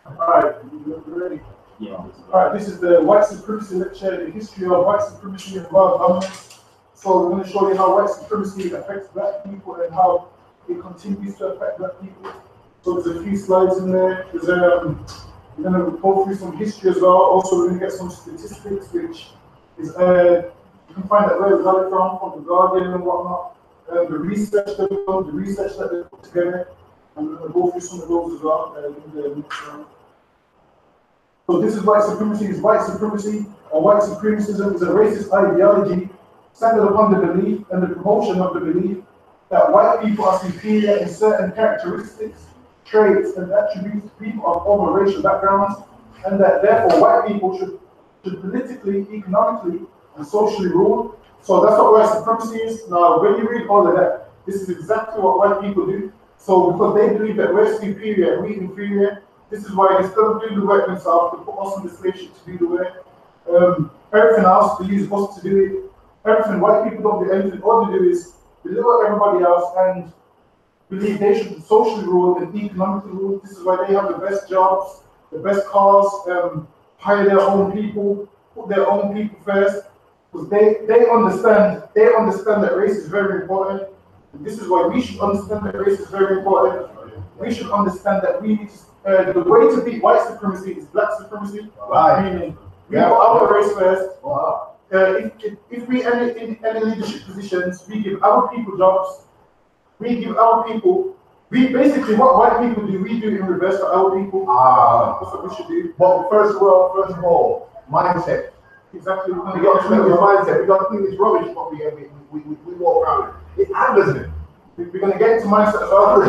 Alright, you ready? Yeah. Alright, this is the white supremacy lecture, the history of white supremacy and world governmance. So we're going to show you how white supremacy affects black people and how it continues to affect black people. So there's a few slides in there. There's we're going to go through some history as well. Also, we're going to get some statistics, which is you can find out where we got it from the Guardian and whatnot. The research they've done, the research that they put together. And we're going to go through some of those as well in the next round. So this is white supremacy. White supremacy or white supremacism is a racist ideology centered upon the belief and the promotion of the belief that white people are superior in certain characteristics, traits, and attributes to people of other racial backgrounds, and that therefore white people should politically, economically, and socially rule. So that's what white supremacy is. Now, when you read all of that, this is exactly what white people do. So because they believe that we're superior and we're inferior, this is why instead of doing the work themselves, they put us on the slave ship to do the work. Everything else, they use us to do it. Everything, white people don't do anything. All they do is deliver everybody else and believe they should socially rule and economically rule. This is why they have the best jobs, the best cars, hire their own people, put their own people first. Because they understand that race is very important. And this is why we should understand that race is very important. We should understand that we need to, the way to beat white supremacy is black supremacy. Right. Meaning, we put our race first. Wow. If we enter in any leadership positions, we give our people jobs. We give our people. We basically what white people do, we do in reverse for our people. That's what we should do. But first of all, mindset. Exactly. We got to change the mindset. We got to think it's rubbish what we walk around with. It happens. We're going to get into mindset as well.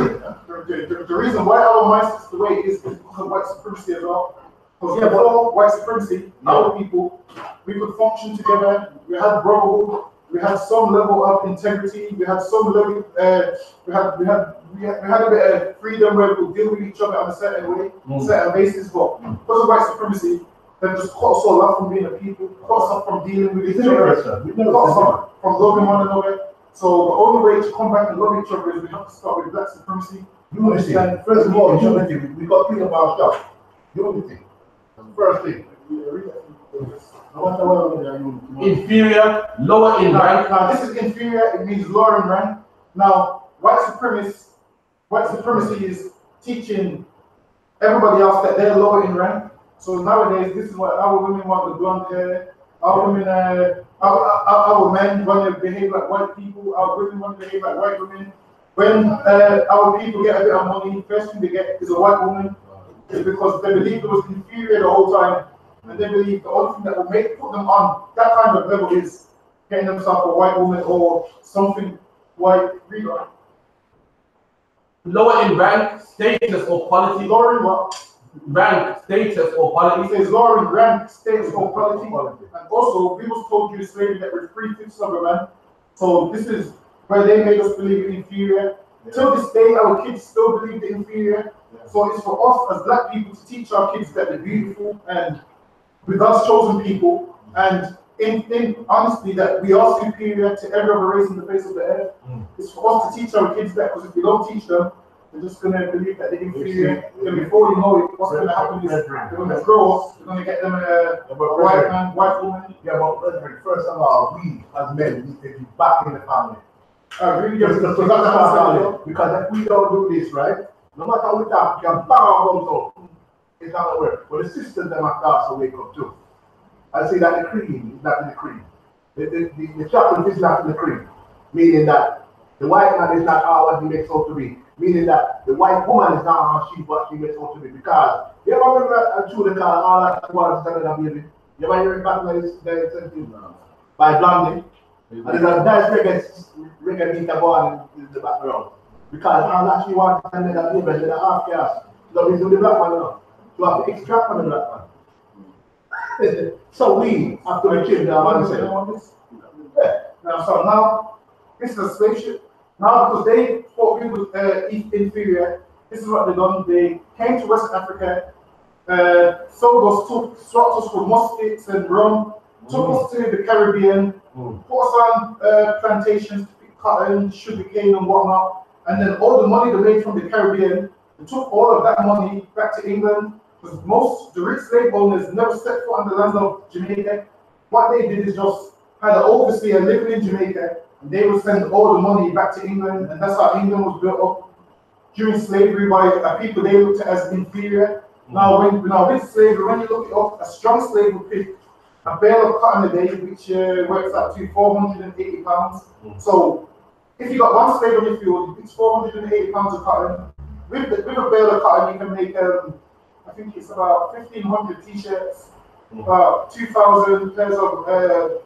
The reason why our mindset is the way it is because of white supremacy as well. Because before white supremacy, our people, we could function together. We had brotherhood. We had some level of integrity. We had some level. We had a bit of freedom where we could deal with each other on a certain way, certain basis. But because of white supremacy, they just cut us all off from being a people, cut us off from dealing with each other, cut us off from loving one another. So the only way to come back and love each other is we have to start with black supremacy. Unity. First of all, unity. We got to think about stuff. Unity. First thing. Inferior, lower in rank. Now this is inferior, it means lower in rank. Now, white supremacy is teaching everybody else that they're lower in rank. So nowadays, this is what our women want: the blonde hair. Our women, our men want to behave like white people. Our women want to behave like white women. When our people get a bit of money, first thing they get is a white woman. It's because they believe it was inferior the whole time, and they believe the only thing that will put them on that kind of level is getting themselves a white woman or something white. Lower in rank, status, or quality. Lower in what? Rank, status, or quality. It says lower in rank, status, or quality. And also, we was told during slavery that we're 3/5 of a man. So this is where they made us believe in inferior. Till this day, our kids still believe the inferior. So it's for us as black people to teach our kids that they're beautiful and we're God's chosen people, and in honesty that we are superior to every other race on the face of the earth. It's for us to teach our kids that, because if we don't teach them, they're just going to believe that they're inferior. And before you know it, what's going to happen is they're going to grow us, they're going to get them a white man, white woman. Yeah, but first of all, we as men need to be back in the family. Because if we don't do this, right, no matter how we talk, we can bang our guns out. It's not going to work. But the system them have to also wake up too. I say that the cream is not in the cream. The chocolate is not in the cream. Meaning that the white man is not all what he makes out to be. Meaning that the white woman is not all what she makes out to be. Because you ever remember that through the car, all that was that baby? You ever hear it back like this? By Blondie. And there's a nice reggae beat going in the background. Because all that she wants and then that neighbor is a half caste. So he's with the black man now. So have to extract from the black man. So we have to change our mindset. So now, this is a spaceship. Now, because they thought we was inferior, this is what they done. They came to West Africa, sold us, swapped us for muskets and rum, took us to the Caribbean, put us on plantations to pick cotton, sugarcane and whatnot, and then all the money they made from the Caribbean, they took all of that money back to England, because the rich slave owners never set foot on the land of Jamaica. What they did is just had an overseer living in Jamaica, and they would send all the money back to England, and that's how England was built up during slavery by a people they looked at as inferior. Now, with slavery, when you look it up, a strong slave would pick a bale of cotton a day, which works out to 480 pounds. So, if you got one slave on your field, you pick 480 pounds of cotton. With a bale of cotton, you can make, I think it's about 1,500 t-shirts, about 2,000 pairs of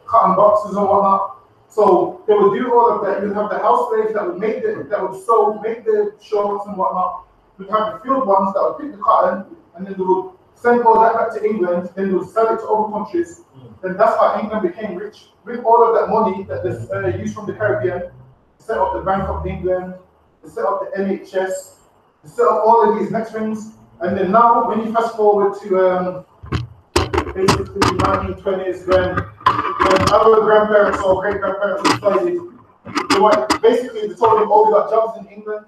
cotton boxes and whatnot. So they would do all of that. You'd have the house slaves that would make make the shorts and whatnot. You'd have the field ones that would pick the cotton, and then they would send all that back to England, then they would sell it to other countries. Then that's how England became rich. With all of that money that they used from the Caribbean, they set up the Bank of England, they set up the NHS, they set up all of these next things. And then now, when you fast forward to basically the 1920s, when our grandparents or great-grandparents decided, basically they told them, oh, we got jobs in England.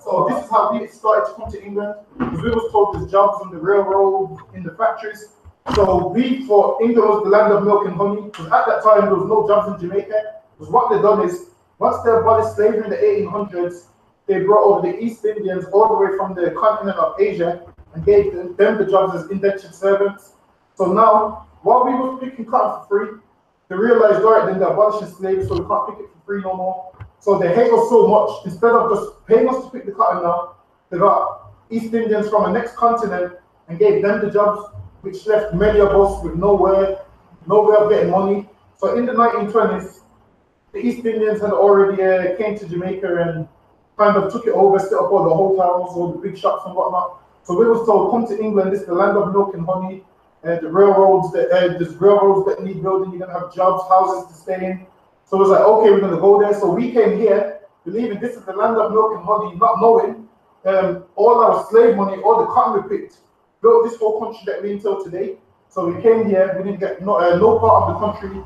So this is how we started to come to England, because we was told there's jobs on the railroad, in the factories. So we thought England was the land of milk and honey, because at that time there was no jobs in Jamaica. Because what they done is, once they abolished slavery in the 1800s, they brought over the East Indians all the way from the continent of Asia and gave them the jobs as indentured servants. So now, while we were picking cotton for free, they realized, all right, then they're abolishing slavery, so we can't pick it for free no more. So they hate us so much, instead of just paying us to pick the cotton now, they got East Indians from the next continent and gave them the jobs, which left many of us with no way of getting money. So in the 1920s, the East Indians had already came to Jamaica and kind of took it over, set up all the hotels, all the big shops and whatnot. So we was told, come to England, this is the land of milk and honey. There's railroads that need building, you're gonna have jobs, houses to stay in. So it was like, okay, we're gonna go there. So we came here, believing this is the land of milk and honey, not knowing all our slave money, all the cotton we picked, built this whole country that we're in till today. So we came here, we didn't get no part of the country.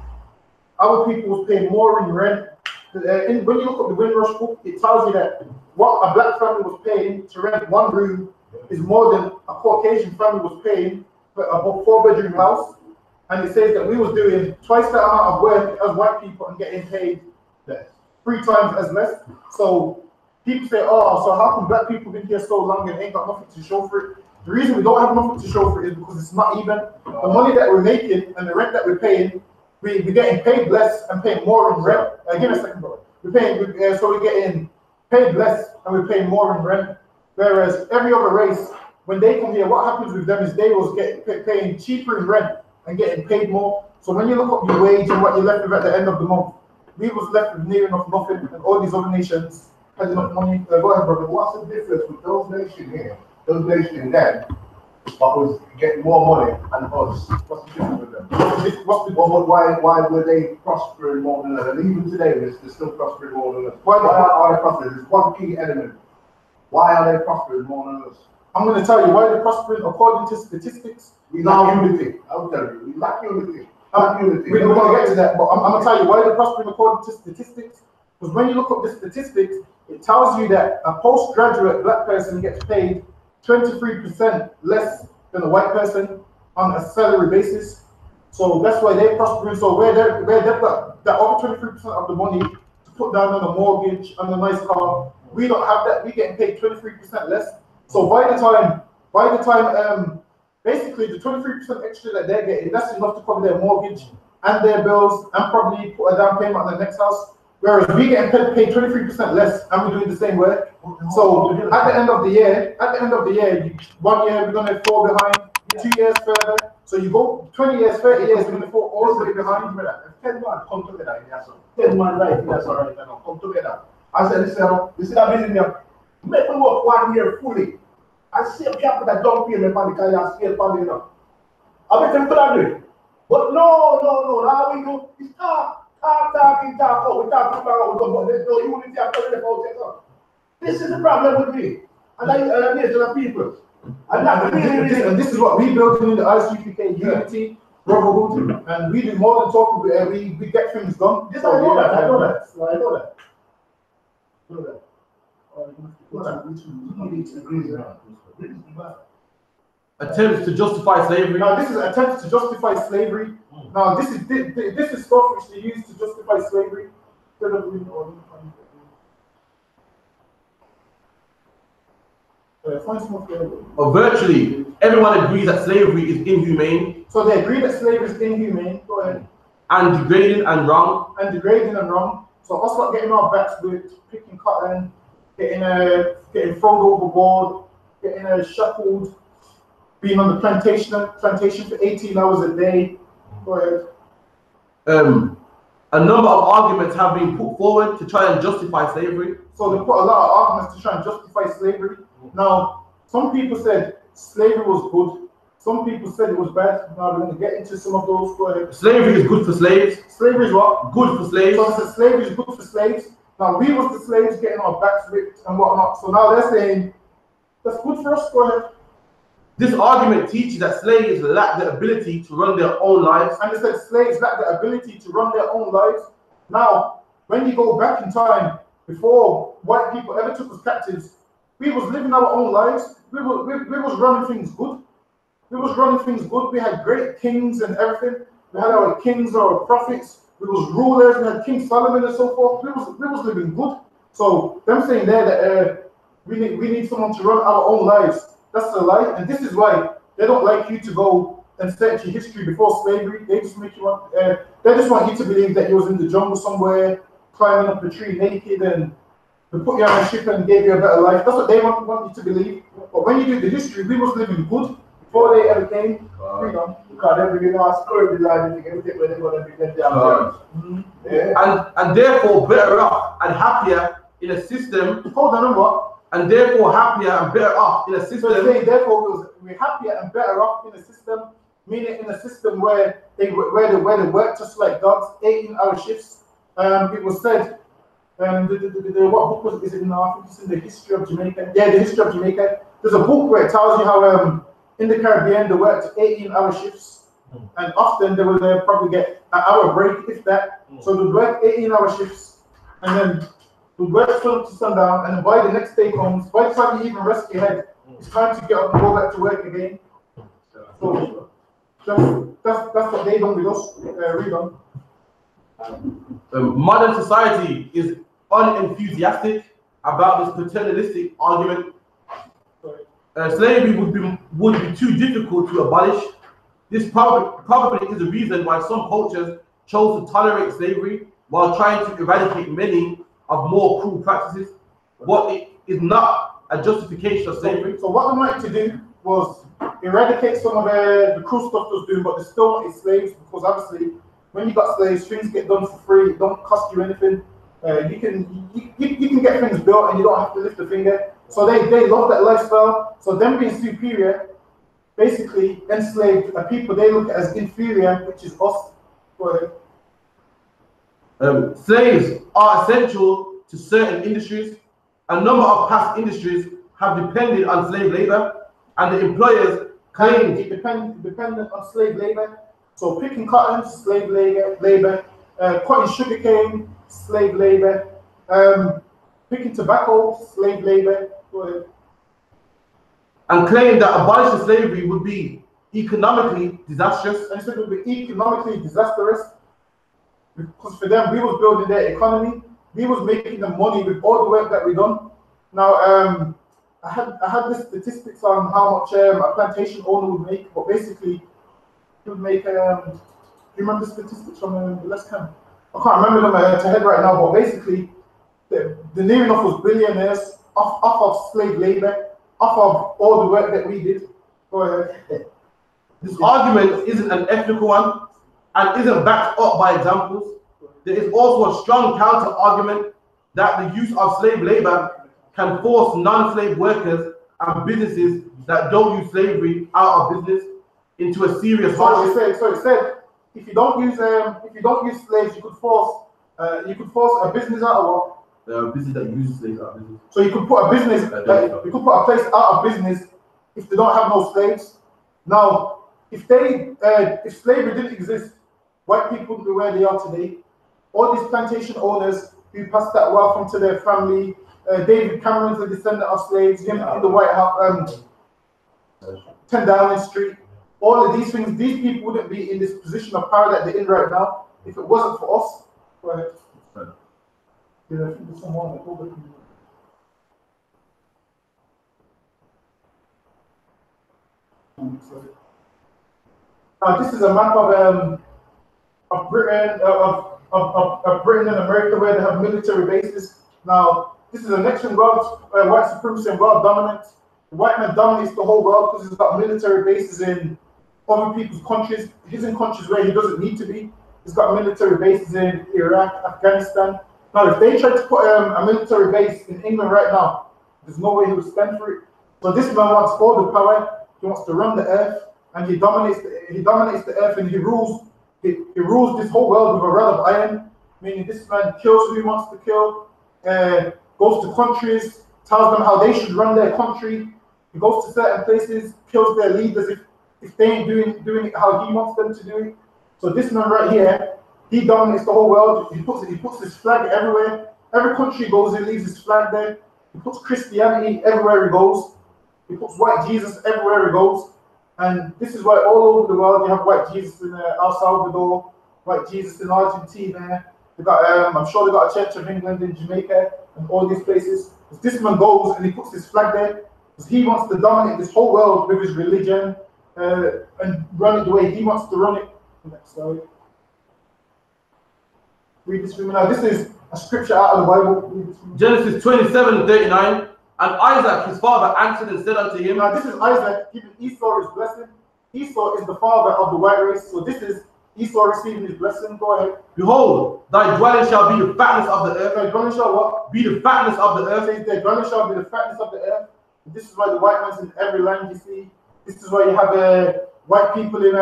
Our people was paying more in rent. When you look at the Windrush book, it tells you that what a black family was paying to rent one room is more than a Caucasian family was paying for a 4-bedroom house. And it says that we was doing twice the amount of work as white people and getting paid 3 times as less. So people say, oh, so how come black people been here so long and ain't got nothing to show for it? The reason we don't have nothing to show for it is because it's not even. The money that we're making and the rent that we're paying, we're getting paid less and paying more in rent. Give me a second, bro. So we're getting paid less and we're paying more in rent. Whereas every other race, when they come here, what happens with them is they was paying cheaper in rent and getting paid more. So when you look up your wage and what you're left with at the end of the month, we was left with near enough nothing, and all these other nations had enough money. Go ahead, brother. What's the difference with those nations here, those nations then, but was getting more money and us? What's the difference with them? Why were they prospering more than us? And even today, they're still prospering more than us. Why are they prospering? There's one key element. Why are they prospering more than us? I'm going to tell you why they're prospering according to statistics. We lack unity. I'll tell you, we lack unity. We're going to get to that, but I'm going to tell you why they're prospering according to statistics. Because when you look up the statistics, it tells you that a postgraduate black person gets paid 23% less than a white person on a salary basis. So that's why they're prospering. So where they've got that other 23% of the money to put down on a mortgage, on a nice car, we don't have that. We're getting paid 23% less. So by the time, basically the 23% extra that they're getting, that's enough to cover their mortgage and their bills and probably put a down payment on the next house. Whereas we getting paid 23% less and we're doing the same work. So at the end of the year, 1 year we're gonna fall behind, 2 years further. So you go 20 years, 30 years, we're gonna fall all the way behind. 10 man come together, that's all. 10 man right, that's all right, come together. I said, this is a business. Make me work 1 year fully. I see a capital that don't pay me for the kind of scale for me now. I bet them could have do it. But no, now we do is talk. We talk about but there's no unity after the. This is the problem with me. And I nation of people. And that and this is what we built in the I.S.U.P.K. unity. brotherhood, and we do more than talking. We get things done. Yes, I know that. I know that. So I know that. I know that. Attempts to justify slavery. Now this is attempts to justify slavery. Now this is stuff which they use to justify slavery. Virtually everyone agrees that slavery is inhumane. So they agree that slavery is inhumane. Go ahead. And degrading and wrong. And degrading and wrong. So us not getting our backs with picking cotton, getting thrown overboard, getting shackled, being on the plantation for 18 hours a day. Go ahead. A number of arguments have been put forward to try and justify slavery. So they put a lot of arguments to try and justify slavery. Now, some people said slavery was good. Some people said it was bad. Now we're going to get into some of those. Go ahead. Slavery is good for slaves. Slavery is what? Good for slaves. So they said slavery is good for slaves. Now we was the slaves getting our backs ripped and whatnot. So now they're saying that's good for us. Go ahead. This argument teaches that slaves lack the ability to run their own lives. And they said slaves lack the ability to run their own lives. Now, when you go back in time, before white people ever took us captives, we was living our own lives. We was running things good. We was running things good. We had great kings and everything. We had our kings, our prophets. We was rulers. We had King Solomon and so forth. We was living good. So them saying there that we need someone to run our own lives. That's a lie, and this is why they don't like you to go and search your history before slavery. They just make you want. They just want you to believe that you was in the jungle somewhere, climbing up a tree naked, and they put you on a ship and gave you a better life. That's what they want you to believe. But when you do the history, we was living good before they ever came. Because they begin to ask her design everything when they want to be them. And therefore better off and happier in a system. Hold on, what? And therefore happier and better off in a system. So saying therefore we're happier and better off in a system, meaning in a system where they work just like dogs, 18-hour shifts. It was said, what book was it? Is it now? I think it's in the History of Jamaica. Yeah, the History of Jamaica. There's a book where it tells you how in the Caribbean they worked 18-hour shifts, and often they would probably get an hour break, if that. So they work 18-hour shifts, and then we work sun to sundown, and by the next day comes, by the time you even rest your head, it's time to get up and go back to work again. So that's what they done with us. Read on. Modern society is unenthusiastic about this paternalistic argument. Slavery would be too difficult to abolish. This probably is the reason why some cultures chose to tolerate slavery while trying to eradicate many of more cruel practices, but it is not a justification of slavery. So what they wanted to do was eradicate some of the cruel stuff they was doing, but they still wanted slaves, because obviously when you got slaves, things get done for free. It don't cost you anything. You can get things built and you don't have to lift a finger. So they love that lifestyle. So them being superior basically enslaved a people they look at as inferior, which is us. Go ahead. Slaves are essential to certain industries. A number of past industries have depended on slave labor, and the employers claim dependent on slave labor. So picking cotton, slave labor, cutting sugarcane, slave labor, picking tobacco, slave labor. Go ahead. And claim that abolishing slavery would be economically disastrous. And it would be economically disastrous, because for them, we was building their economy. We was making the money with all the work that we done. Now, I had the statistics on how much a plantation owner would make, but basically, he would make. Do you remember the statistics from the last camp? I can't remember them to head right now, but basically, the near enough was billionaires off of slave labor, off of all the work that we did. Go ahead. This argument isn't an ethical one and isn't backed up by examples. There is also a strong counter argument that the use of slave labor can force non-slave workers and businesses that don't use slavery out of business into a serious hardship. So it said if you don't use slaves, you could force a business out of what? A business that uses slaves out of business. So you could put a business, you could put a place out of business if they don't have no slaves. Now, if slavery didn't exist, white people would be where they are today. All these plantation owners who passed that wealth on to their family, David Cameron's a descendant of slaves, him in the White House, 10 Downing Street, all of these things, these people wouldn't be in this position of power that they're in right now if it wasn't for us. Go ahead. Yeah, I think there's someone that over. This is a map of Britain, of Britain and America, where they have military bases. Now, this is a nation world, white supremacy and world dominance. The white man dominates the whole world because he's got military bases in other people's countries. He's in countries where he doesn't need to be. He's got military bases in Iraq, Afghanistan. Now, if they tried to put a military base in England right now, there's no way he would stand for it. So this man wants all the power. He wants to run the earth, and he dominates the earth, and he rules this whole world with a rod of iron. Meaning, this man kills who he wants to kill, goes to countries, tells them how they should run their country. He goes to certain places, kills their leaders if they ain't doing it how he wants them to do it. So this man right here, he dominates the whole world. He puts his flag everywhere. Every country he goes, he leaves his flag there. He puts Christianity everywhere he goes. He puts white Jesus everywhere he goes. And this is why all over the world you have white Jesus in El Salvador, white Jesus in Argentina. They got, I'm sure they got a Church of England in Jamaica and all these places. This man goes and he puts his flag there because he wants to dominate this whole world with his religion and run it the way he wants to run it. Next slide. Read this for me now. This is a scripture out of the Bible. Genesis 27:39. And Isaac, his father, answered and said unto him. Now this is Isaac giving Esau his blessing. Esau is the father of the white race. So this is Esau receiving his blessing. Go ahead. Behold, thy dwelling shall be the fatness of the earth. Thy dwelling shall what? Be the fatness of the earth. Thy dwelling shall be the fatness of the earth. And this is why the white man's in every land you see. This is why you have white people in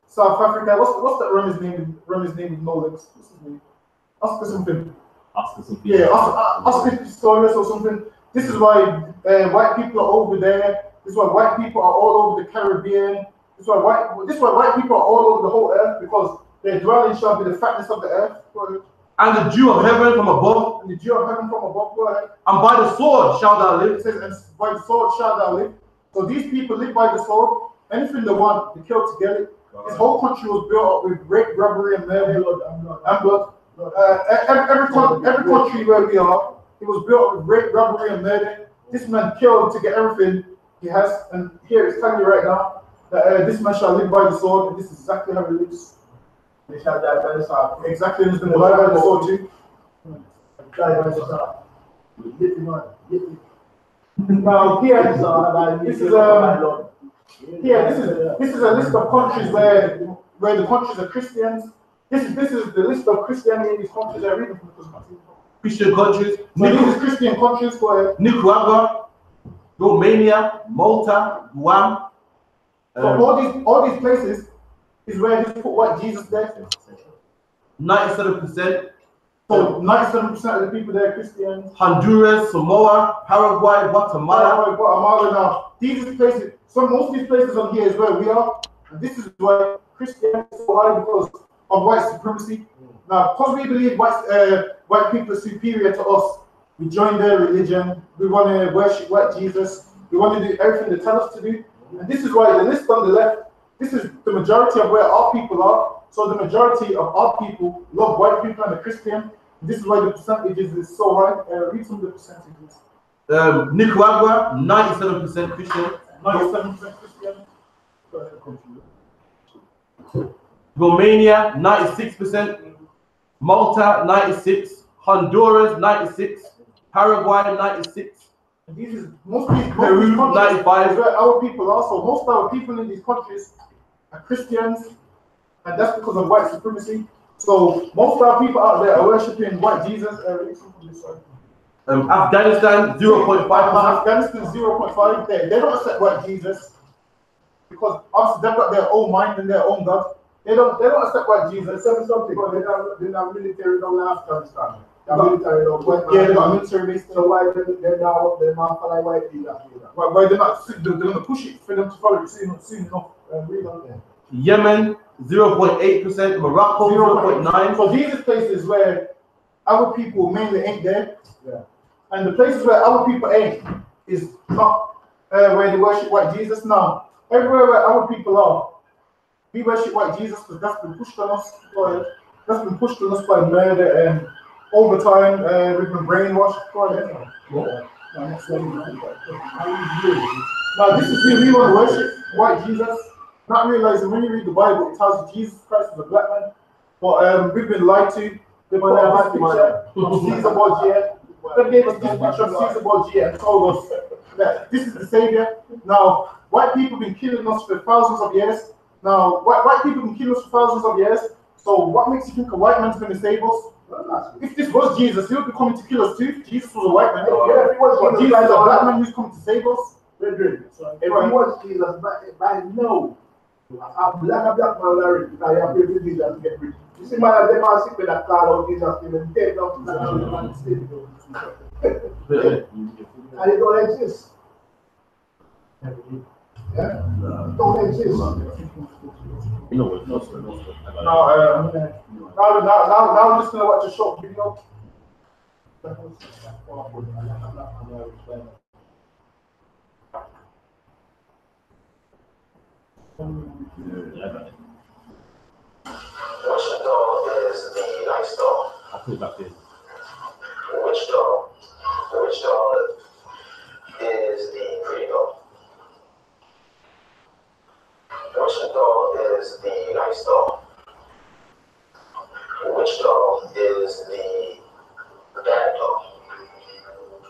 South Africa. What's that Roman's name? Roman's name is Nolex. What's his name? Oscar something. Oscar something. Yeah, Oscar Pistorius or something. This is why white people are over there. This is why white people are all over the Caribbean. This is why white people are all over the whole earth, because their dwelling shall be the fatness of the earth. And the dew of heaven from above. And the dew of heaven from above. Go ahead. And by the sword shalt thou live. It says, and by the sword shalt thou live. So these people live by the sword. Anything they want, they kill to get it. This whole country was built up with rape, robbery, and murder, and blood. Every country where we are, it was built with rape, robbery, and murder. This man killed to get everything he has. And here it's telling you right now that this man shall live by the sword, and this is exactly how he lives. They shall die by the sword. Exactly, and he's going to die by the sword too. Die by the sword. Now here, this is a list of countries where the countries are Christians. This is the list of Christianity in these countries. I read them from Christian countries. So these are Christian countries. Go ahead. Nicaragua, Romania, Malta, Guam. So all these places is where he put white Jesus there. 97%. So 97% of the people there are Christians. Honduras, Samoa, Paraguay, Guatemala. Now these places. So most of these places on here is where we are, and this is why Christianity is so high, because of white supremacy. Now, because we believe white people are superior to us, we join their religion. We want to worship white Jesus. We want to do everything they tell us to do. And this is why the list on the left, this is the majority of where our people are. So the majority of our people love white people and are Christian. This is why the percentages is so high. Read some of the percentages. Nicaragua, 97% Christian. 97% Christian. Romania, 96%. Malta, 96. Honduras, 96. Paraguay, 96. And these is most of these Peru, countries 95. is where our people are. So most of our people in these countries are Christians, and that's because of white supremacy. So most of our people out there are worshiping white Jesus. Afghanistan, 0.5%. Afghanistan, 0.5. They don't accept white Jesus because obviously they've got their own mind and their own God. They don't accept white Jesus. Something, they're not military down in Afghanistan. They're military down. Yeah, they got a military base. So why they're not follow white Jesus? Why they're not? They're going to push it for them to follow it soon enough. Yemen 0.8%, Morocco 0.9%. So these are places where our people mainly ain't there. Yeah. And the places where our people ain't is not where they worship white Jesus. Now, everywhere where our people are, we worship white Jesus because that's been pushed on us. That's been pushed on us by murder and over time we've been brainwashed. Now this is who we want to worship, white Jesus. Not realizing when you read the Bible, it tells you Jesus Christ is a black man. But we've been lied to. They put this picture of Caesar Borgia. They gave us this picture of Caesar Borgia and told us that this is the savior. Now, white people have been killing us for thousands of years. Now, white people have been killing us for thousands of years. So what makes you think a white man's going to save us? If this was Jesus, he would be coming to kill us too. Jesus was a white man. Yeah, if he was Jesus is a black man who's coming to save us. If he was Jesus, by no. I'm black man already, because you have to Jesus to get rich. You see, man, they must sit with that call out Jesus, even dead, not to and it don't exist. Yeah? It don't exist. You know what? Now we're just going to watch a short video. Which dog is the nice dog? I'll put it back in. Which dog is the pretty dog? Which dog is the nice dog? Which dog is the bad dog?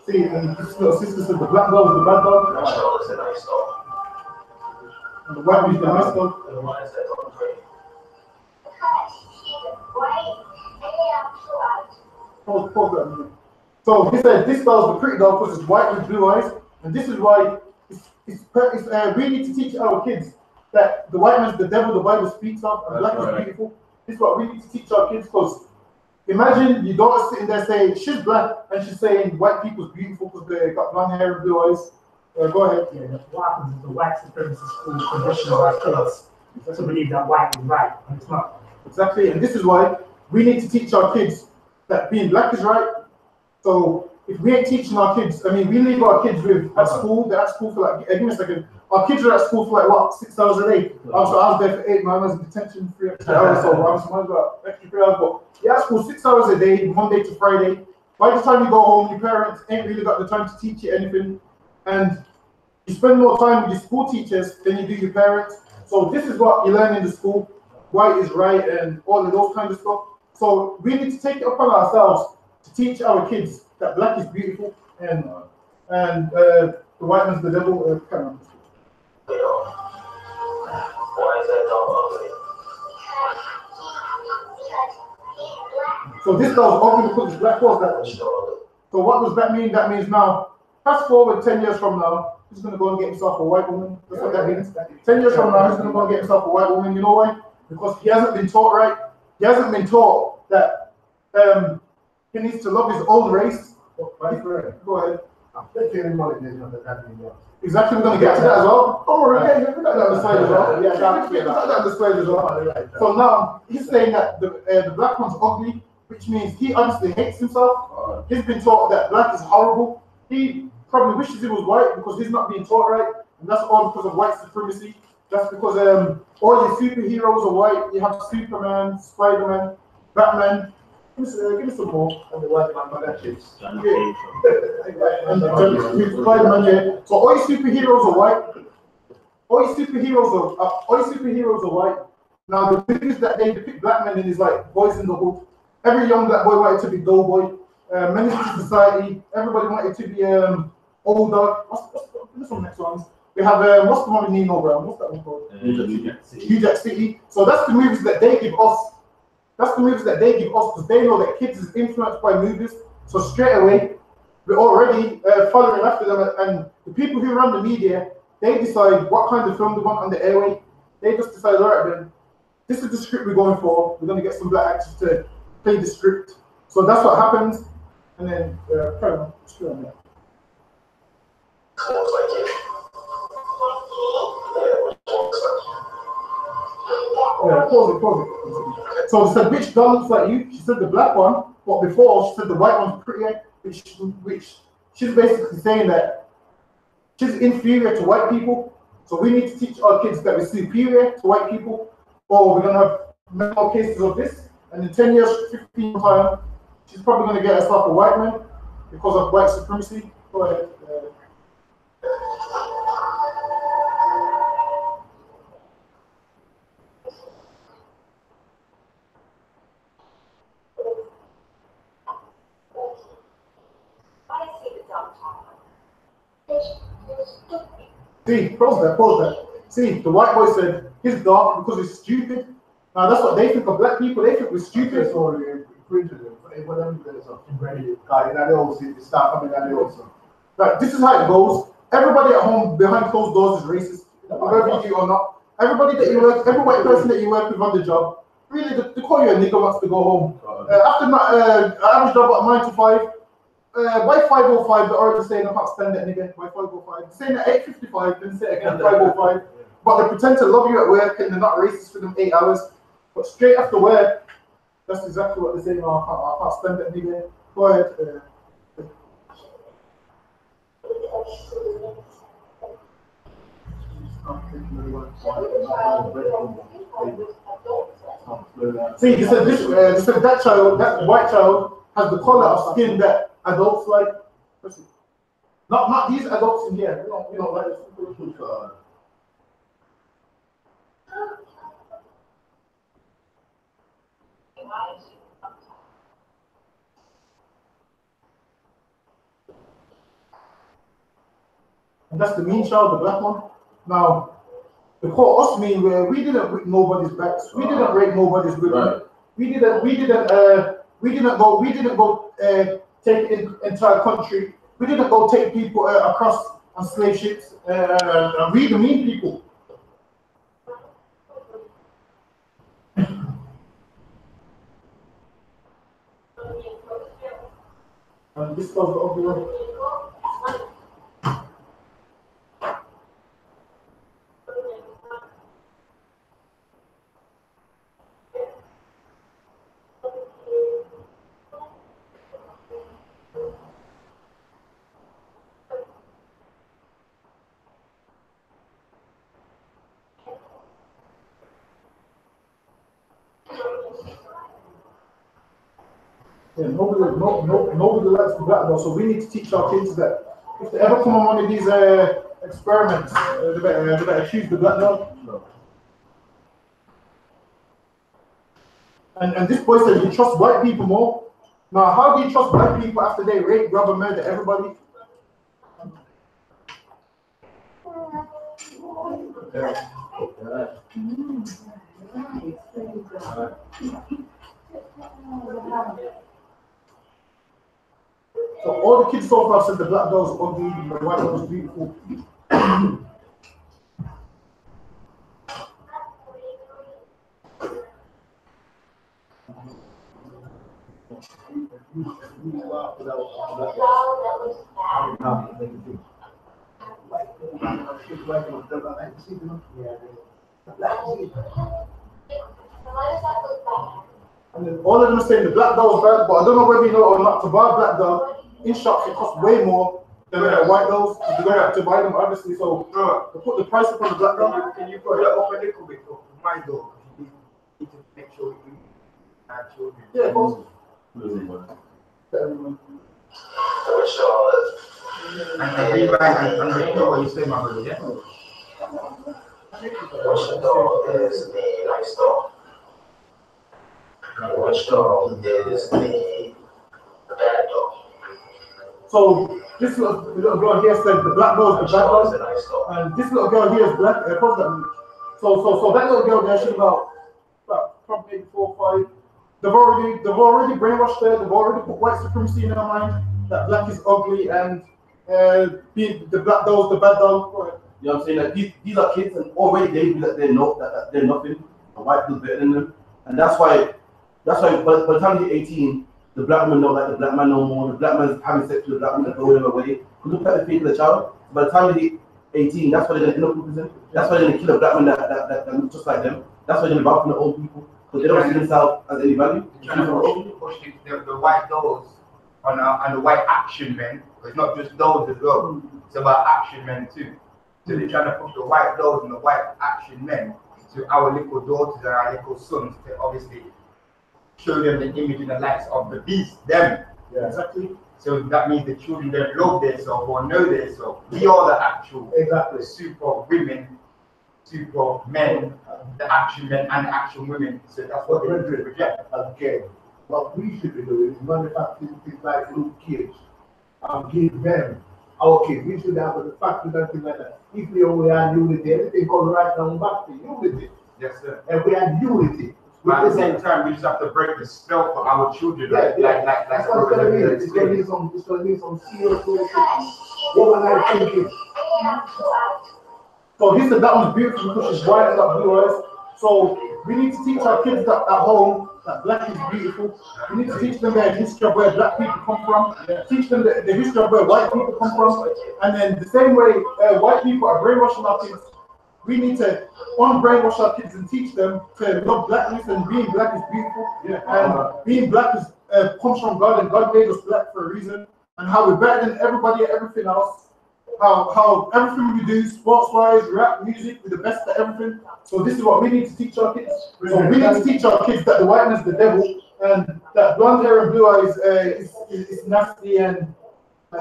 See, this little sister said the black dog is the bad dog. Which dog is the nice dog? And the white is the nice dog. And why is that dog pretty? So he said this dog is the pretty dog because it's white with blue eyes, and this is why we need to teach our kids that the white man's the devil the Bible speaks of, and black is beautiful. This is what we need to teach our kids, because imagine your daughter sitting there saying she's black and she's saying white people's beautiful because they got blonde hair and blue eyes. Go ahead. Yeah, what happens is the white supremacy school conditions our kids to believe that white is right, and it's not. Exactly, and this is why we need to teach our kids that being black is right. So if we ain't teaching our kids, I mean, we leave our kids at school. They're at school for like, give me a second. Our kids are at school for like what, 6 hours a day. So I was there for 8 months. I was in detention 3 extra hours. So I was about extra 3 hours. But you're at school 6 hours a day, Monday to Friday. By the time you go home, your parents ain't really got the time to teach you anything, and you spend more time with your school teachers than you do your parents. So this is what you learn in the school. White is right and all of those kind of stuff. So we need to take it upon ourselves to teach our kids that black is beautiful and the white man's the devil. Why is that dog ugly? So this dog is ugly because it's black. What's that? So what does that mean? That means now, fast forward 10 years from now, he's going to go and get himself a white woman. That's what that means. 10 years from now, he's going to go and get himself a white woman. You know why? Because he hasn't been taught right. He hasn't been taught that he needs to love his own race. Go ahead. Exactly, we're going to get to that as well. Don't worry, we got that on the slide as well. Yeah, we got that on the slide as well. So now, he's saying that the black one's ugly, which means he honestly hates himself. He's been taught that black is horrible. He probably wishes he was white because he's not being taught right. And that's all because of white supremacy. That's because all your superheroes are white. You have Superman, Spider-Man, Batman. Give me some more. And the white man, that shit. And Spider-Man, yeah. So all your superheroes are white. All your superheroes are white. Now the thing is that they depict black men in is like boys in the hood. Every young black boy wanted to be doughboy. Menace to society. Everybody wanted to be older. What's the next ones? We have what's the one with Nino Brown? What's that one called? U-Jack City. So that's the movies that they give us. That's the movies that they give us because they know that kids is influenced by movies. So straight away, we're already following after them. And the people who run the media, they decide what kind of film they want on the airway. They just decide, all right, then this is the script we're going for. We're going to get some black actors to play the script. So that's what happens. And then, carry on. Screw on that. Looks like it. Yeah, which one looks like Pause it. So she said, which girl looks like you? She said the black one, but before she said the white one's prettier, which she's basically saying that she's inferior to white people. So we need to teach our kids that we're superior to white people, or we're gonna have many more cases of this. And in 10 years, 15 time, she's probably gonna get herself a white man because of white supremacy. Go ahead. See, pause that. See, the white boy said he's dark because he's stupid. Now that's what they think of black people. They think we're stupid. Like, this is how it goes. Everybody at home behind closed doors is racist, whether you do or not. Everybody that you work, every white person that you work with on the job, really, they call you a nigger wants to go home. After average job at 9 to 5. By 5:05, they're already saying I can't stand that nigga. By 5:05, saying at 8:55, then say again 5:05. But they pretend to love you at work and they're not racist for them 8 hours. But straight after work, that's exactly what they're saying. Oh, I can't stand that nigga. Go ahead. See, they said this. They said that child, that white child, has the color of skin that adults like. Not these adults in here. We don't like this. And that's the mean child, the black one. Now, they call us mean where we didn't rip nobody's backs. We didn't rape nobody's women. Right. We didn't go take an entire country. We didn't go take people across on slave ships. We the mean people. And this was the ugly one. Yeah, nobody likes the black though, so we need to teach our kids that if they ever come on one of these experiments, they better choose the black dog. No. And this boy said you trust white people more. Now, how do you trust black people after they rape, rob, and murder everybody? So all the kids so far said the black dog is ugly, the white dog is beautiful. And then all of them are saying the black dog is bad, but I don't know whether you know or not, to buy a black dog in shops it costs way more than white dogs. You're going to have to buy them obviously, so to put the price up on the black dog. Can you put it up a little bit for my dog? You need to make sure you have children. Yeah, of course. What you say, my brother, yeah? Which dog is the nice dog? Which dog is the bad dog? So this little girl here said the black dog is the bad dog, and this little girl here is black. So that little girl there, she's about probably 4 or 5. They've already brainwashed her. They've already put white supremacy in their mind that black is ugly and being the black dog is the bad dog. You know what I'm saying? Like these are kids, and already they feel that they're nothing. The white feels better than them, and that's why by the time they hit 18, the black woman don't like the black man no more. The black man's having sex with the black woman and throwing them away. Because look at the fate of the child. By the time they hit 18, that's why they're gonna end up with prison. That's why they're gonna kill a black man that looks just like them. That's why they're about from the old people, because they don't see themselves as any value. Trying to push the white those on the white action men. It's not just those as well. It's about action men too. So they're trying to push the white those and the white action men to our little daughters and our little sons to obviously show them the image and the likes of the beast, them. Yeah, exactly. So that means the children don't love themselves or know themselves. We are the actual super women, super men, the action men and action women. So that's what they reject. Again, what we should be doing is manufacturing things like little kids and give them our kids. We should have the factories and things like that. If we only had unity, everything goes right down back to unity. Yes, sir. And we had unity. But at the same time, we just have to break the spell for our children. That's what it's gonna be. It's gonna need some serious overnight thinking. So he said that was beautiful because she's white and got blue eyes. So we need to teach our kids that at home that black is beautiful. We need to teach them the history of where black people come from. Teach them the history of where white people come from. And then the same way white people are brainwashing our kids, we need to unbrainwash our kids and teach them to love blackness, and being black is beautiful. And being black is comes from God, and God made us black for a reason. And how we're better than everybody at everything else. How everything we do, sports-wise, rap, music, we're the best at everything. So this is what we need to teach our kids. So we need to teach our kids that the whiteness is the devil, and that blonde hair and blue eyes is nasty, and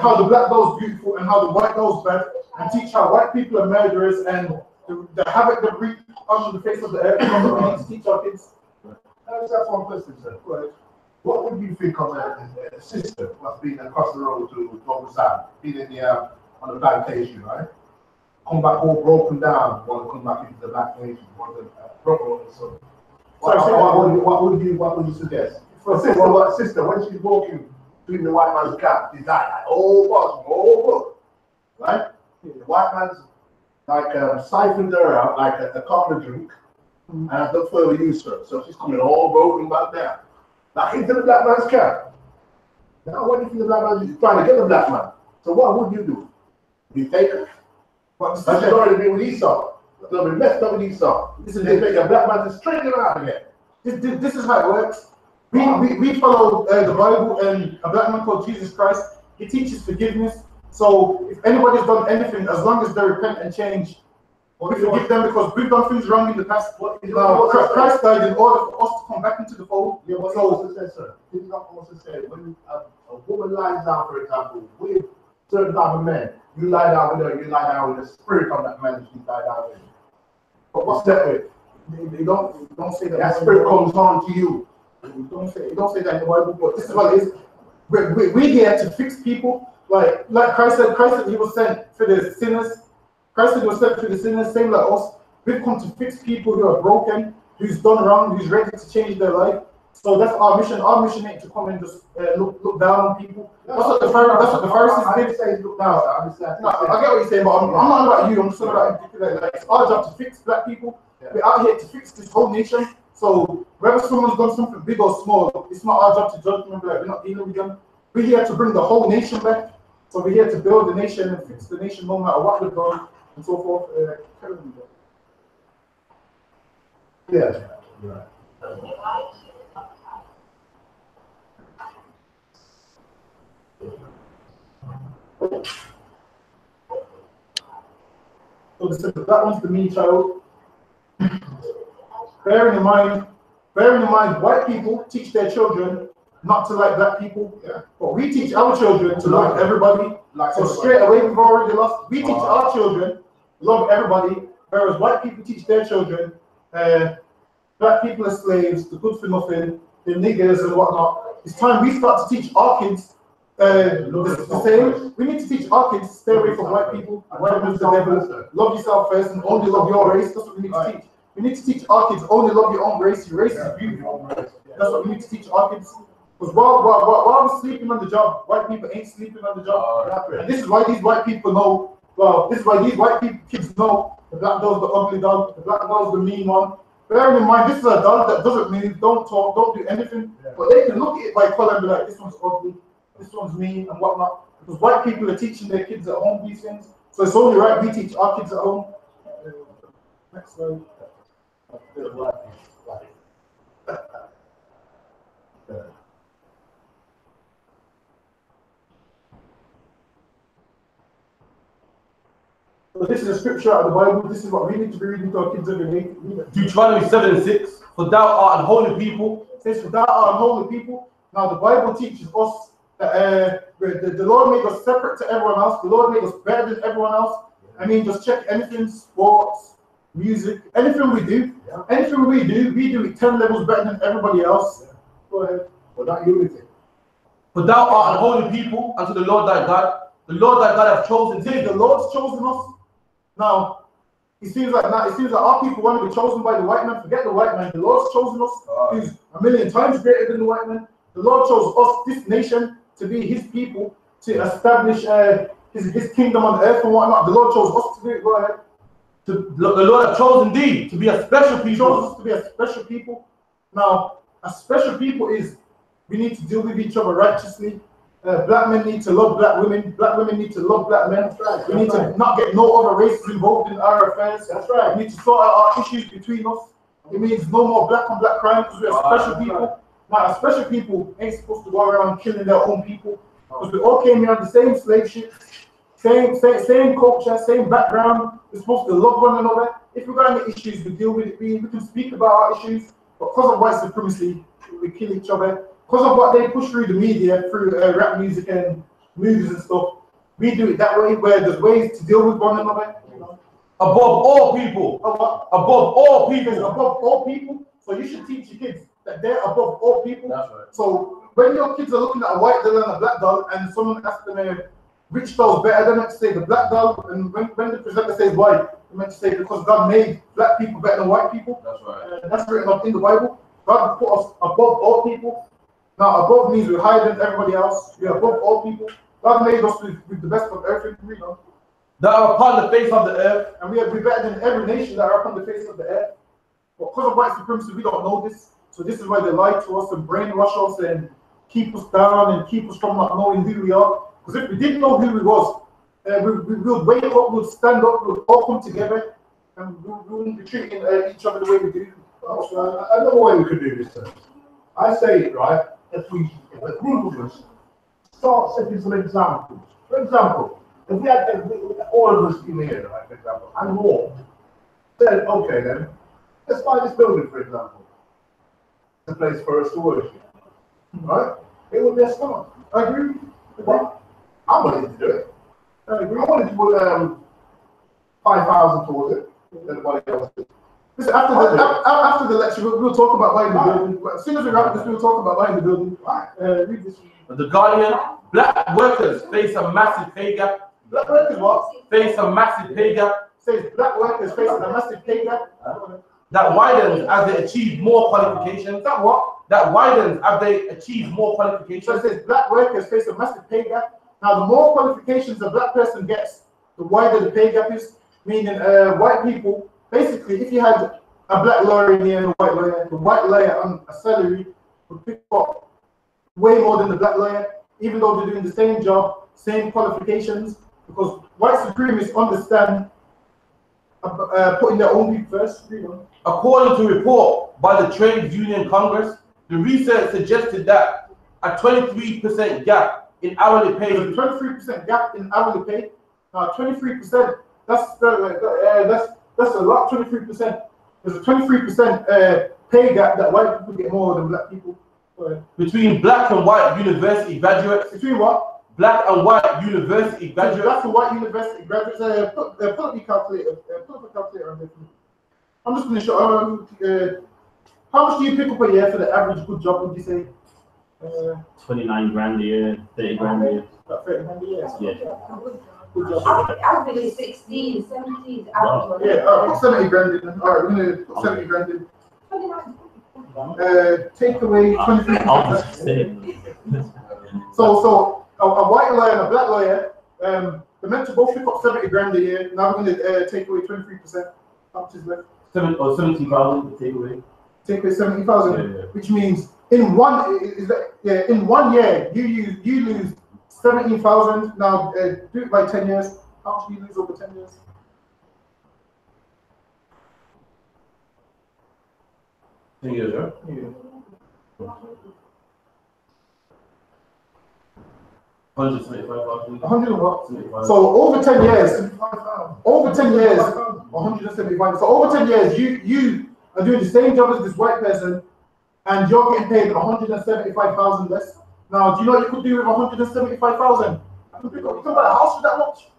how the black girl is beautiful, and how the white girl is bad, and teach how white people are murderers, and the havoc they wreak on the face of the earth. We need to teach our kids. That's one question, sir. Right. What would you think of a sister that's been across the road to Bogosan, been in the on the plantation, right? Come back all broken down, want to come back into the black nation, want to proper so. What would you suggest? For a sister, when she's walking between the white man's gap, she's like, oh boss, oh book, right? The white man's like siphoned her out like a cup of drink, and I've got further use her. So she's coming all broken back down. Back into the black man's camp. Now what do you think the black man is trying to get the black man? So what would you do? You take her? But she's already been with Esau. They'll be messed up with Esau. They make a black man to straighten him out again. This is how it works. We follow the Bible, and a black man called Jesus Christ, he teaches forgiveness. So if anybody's done anything, as long as they repent and change, we forgive them, because we've done things wrong in the past. Christ died in order for us to come back into the fold. Yeah, what he also said, sir. He's not also said, when a woman lies down, for example, with certain type of men, you lie down with her, you lie down with the spirit of that man that you lie down with. But what's that with? They don't say that. That spirit comes on to you. You don't say that in the Bible, but this is what it is. We're here to fix people. Like Christ said he was sent for the sinners. Christ said he was sent for the sinners, same like us. We've come to fix people who are broken, who's done wrong, who's ready to change their life. So that's our mission. Our mission ain't to come and just look down on people. That's what the Pharisees did. Now, I get what you're saying, but I'm not about you. I'm just talking about in particular. Like, it's our job to fix black people. Yeah. We're out here to fix this whole nation. So whether someone's done something big or small, it's not our job to judge them. Like, we're not dealing with them. We're here to bring the whole nation back. So we're here to build the nation and fix the nation, no matter what we've done and so forth. Yeah. Right. So that one's the me child. Bearing in mind, white people teach their children not to like black people. Yeah. But we teach our children to love everybody. So straight away we've already lost. We teach our children love everybody, whereas white people teach their children black people are slaves, they're good for nothing, they're niggers and whatnot. It's time we start to teach our kids the same. We need to teach our kids to stay away from white people. White man's the devil. Love yourself first and only love your race. That's what we need to teach. We need to teach our kids only love your own race. Your race is beautiful. That's what we need to teach our kids. Because while we're sleeping on the job, white people ain't sleeping on the job. And this is why these white people know. Well, this is why these white people, kids know the black dog's the ugly dog, the black dog's the mean one. Bear in mind, this is a dog that doesn't move, don't talk, don't do anything. But they can look at it by color and be like, this one's ugly, this one's mean, and whatnot. Because white people are teaching their kids at home these things. So it's only right we teach our kids at home. Next slide. So this is a scripture out of the Bible. This is what we need to be reading to our kids every day. Deuteronomy 7:6. For thou art an holy people. It says, for thou art an holy people. Now the Bible teaches us that the Lord made us separate to everyone else. The Lord made us better than everyone else. I mean, just check anything, sports, music, anything we do. Anything we do it 10 levels better than everybody else. Go ahead. But that unity. For thou art an holy people unto the Lord thy God. The Lord thy God hath chosen thee. The Lord's chosen us. Now, it seems like our people want to be chosen by the white man. Forget the white man. The Lord's chosen us. He's a million times greater than the white man. The Lord chose us, this nation, to be his people, to establish his kingdom on earth and whatnot. The Lord chose us to do it. Go ahead. The Lord hath chosen thee to be a special people. He chose us to be a special people. Now, a special people is we need to deal with each other righteously. Black men need to love black women. Black women need to love black men. That's right. We need to not get no other races involved in our affairs. That's right. We need to sort out our issues between us. It means no more black on black crime because we are special people. Now, special people ain't supposed to go around killing their own people because we all came here on the same slave ship, same culture, same background. We're supposed to love one another. If we've got any issues, we deal with it. We can speak about our issues, but because of white supremacy, we kill each other. Because of what they push through the media, through rap music and movies and stuff, we do it that way, where there's ways to deal with one another. You know? Above all people. Above all people. Above all people. So you should teach your kids that they're above all people. That's right. So when your kids are looking at a white doll and a black doll, and someone asks them which doll's better, they're meant to say the black doll. And when the presenter says why, they're meant to say because God made black people better than white people. That's right. That's written up in the Bible. God put us above all people. Now, above means we're higher than everybody else. We're above all people. God made us with the best of everything, you know. That are upon the face of the earth. And we're better than every nation that are upon the face of the earth. But because of white supremacy, we don't know this. So this is why they lie to us and brainwash us and keep us down and keep us from not knowing who we are. Because if we didn't know who we was, we'll wake up, we'll stand up, we'll all come together, and we'll be treating each other the way we do. Another way we could do this, I say it right. If a group of us start setting some examples. For example, if we had all of us in here, right, for example, and more, said, okay then, let's buy this building, for example. It's a place for us to worship. Right? It would be a start. I agree. But I'm willing to do it. I agree. I wanted to put 5,000 towards it. Everybody else did. Listen, after the lecture, we'll talk about buying the building. As soon as we wrap this, we'll talk about buying the building. Read this. The Guardian, black workers face a massive pay gap. Black workers what? Face a massive pay gap. Says black workers facing a massive pay gap. That widens as they achieve more qualifications. That what? That widens as they achieve more qualifications. So it says black workers face a massive pay gap. Now, the more qualifications a black person gets, the wider the pay gap is. Meaning, white people, basically, if you had a black lawyer in here and a white lawyer, the white lawyer on a salary would pick up way more than the black lawyer, even though they're doing the same job, same qualifications, because white supremacists understand putting their own people first. According to a report by the Trades Union Congress, the research suggested that a 23% gap in hourly pay. There's a 23% gap in hourly pay. Now, 23%. That's a lot. 23%. There's a 23% pay gap that white people get more than black people. Between black and white university graduates. Between what? Black and white university graduates. Black and white university graduates. Put up your calculator. Put up a calculator on this. I'm just going to show. How much do you pick up a year for the average good job? Would you say? 29 grand a year, 30 grand a year. About 30 grand a year. Yeah. Good job. I think 16, 17. Wow. Yeah, 70 grand in. All right, we're going to put 70 grand in. Take away 23%. So a white lawyer and a black lawyer, they're meant to both pick up 70 grand a year. Now we're going to take away 23%. How much is left? 70,000 to take away. Take away 70,000, Yeah. which means in one year you lose 17,000. Now do it by 10 years. How much do you lose over 10 years? 10 years, right? Yeah. 175,000. 100 and what? 75. So over 10 years, 175. So over 10 years, you are doing the same job as this white person, and you're getting paid 175,000 less. Now, do you know what you could do with 175,000? You could buy a house for that much.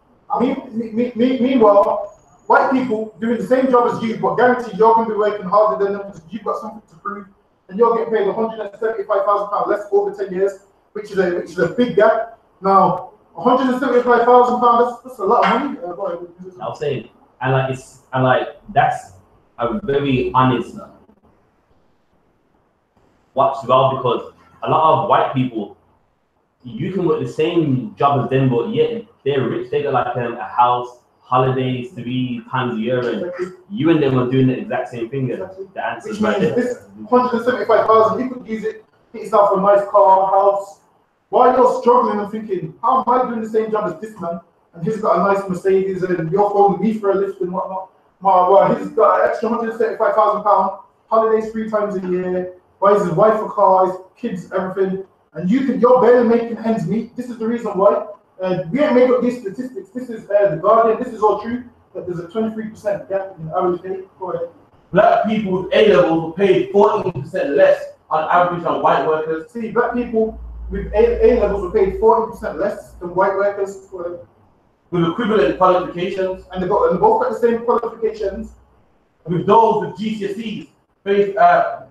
Meanwhile, white people doing the same job as you, but guaranteed you're going to be working harder than them because you've got something to prove, and you're getting paid 175,000 pounds less over 10 years, which is a big gap. Now, 175,000 pounds, that's a lot of money. I'll say, and that's a very honest watch as well, because a lot of white people, you can work the same job as them, but yet they're rich. They got like a house, holidays 3 times a year, and you and them are doing the exact same thing. The answer is right there. This 175,000, you could use it, get yourself a nice car, house. While you're struggling and thinking, how am I doing the same job as this man? And he's got a nice Mercedes, and you're phoning me for a lift and whatnot. Well, he's got an extra 175,000 pounds, holidays 3 times a year, buys his wife a car, his kids, everything. And you're barely making ends meet. This is the reason why. We ain't made up these statistics. This is the Guardian. This is all true. That there's a 23% gap in average pay. Go ahead. Black people with A levels were paid 14% less on average than white workers. See, black people with A levels were paid 40% less than white workers. Go ahead. With equivalent qualifications, And they both got the same qualifications. with those with GCSEs faced a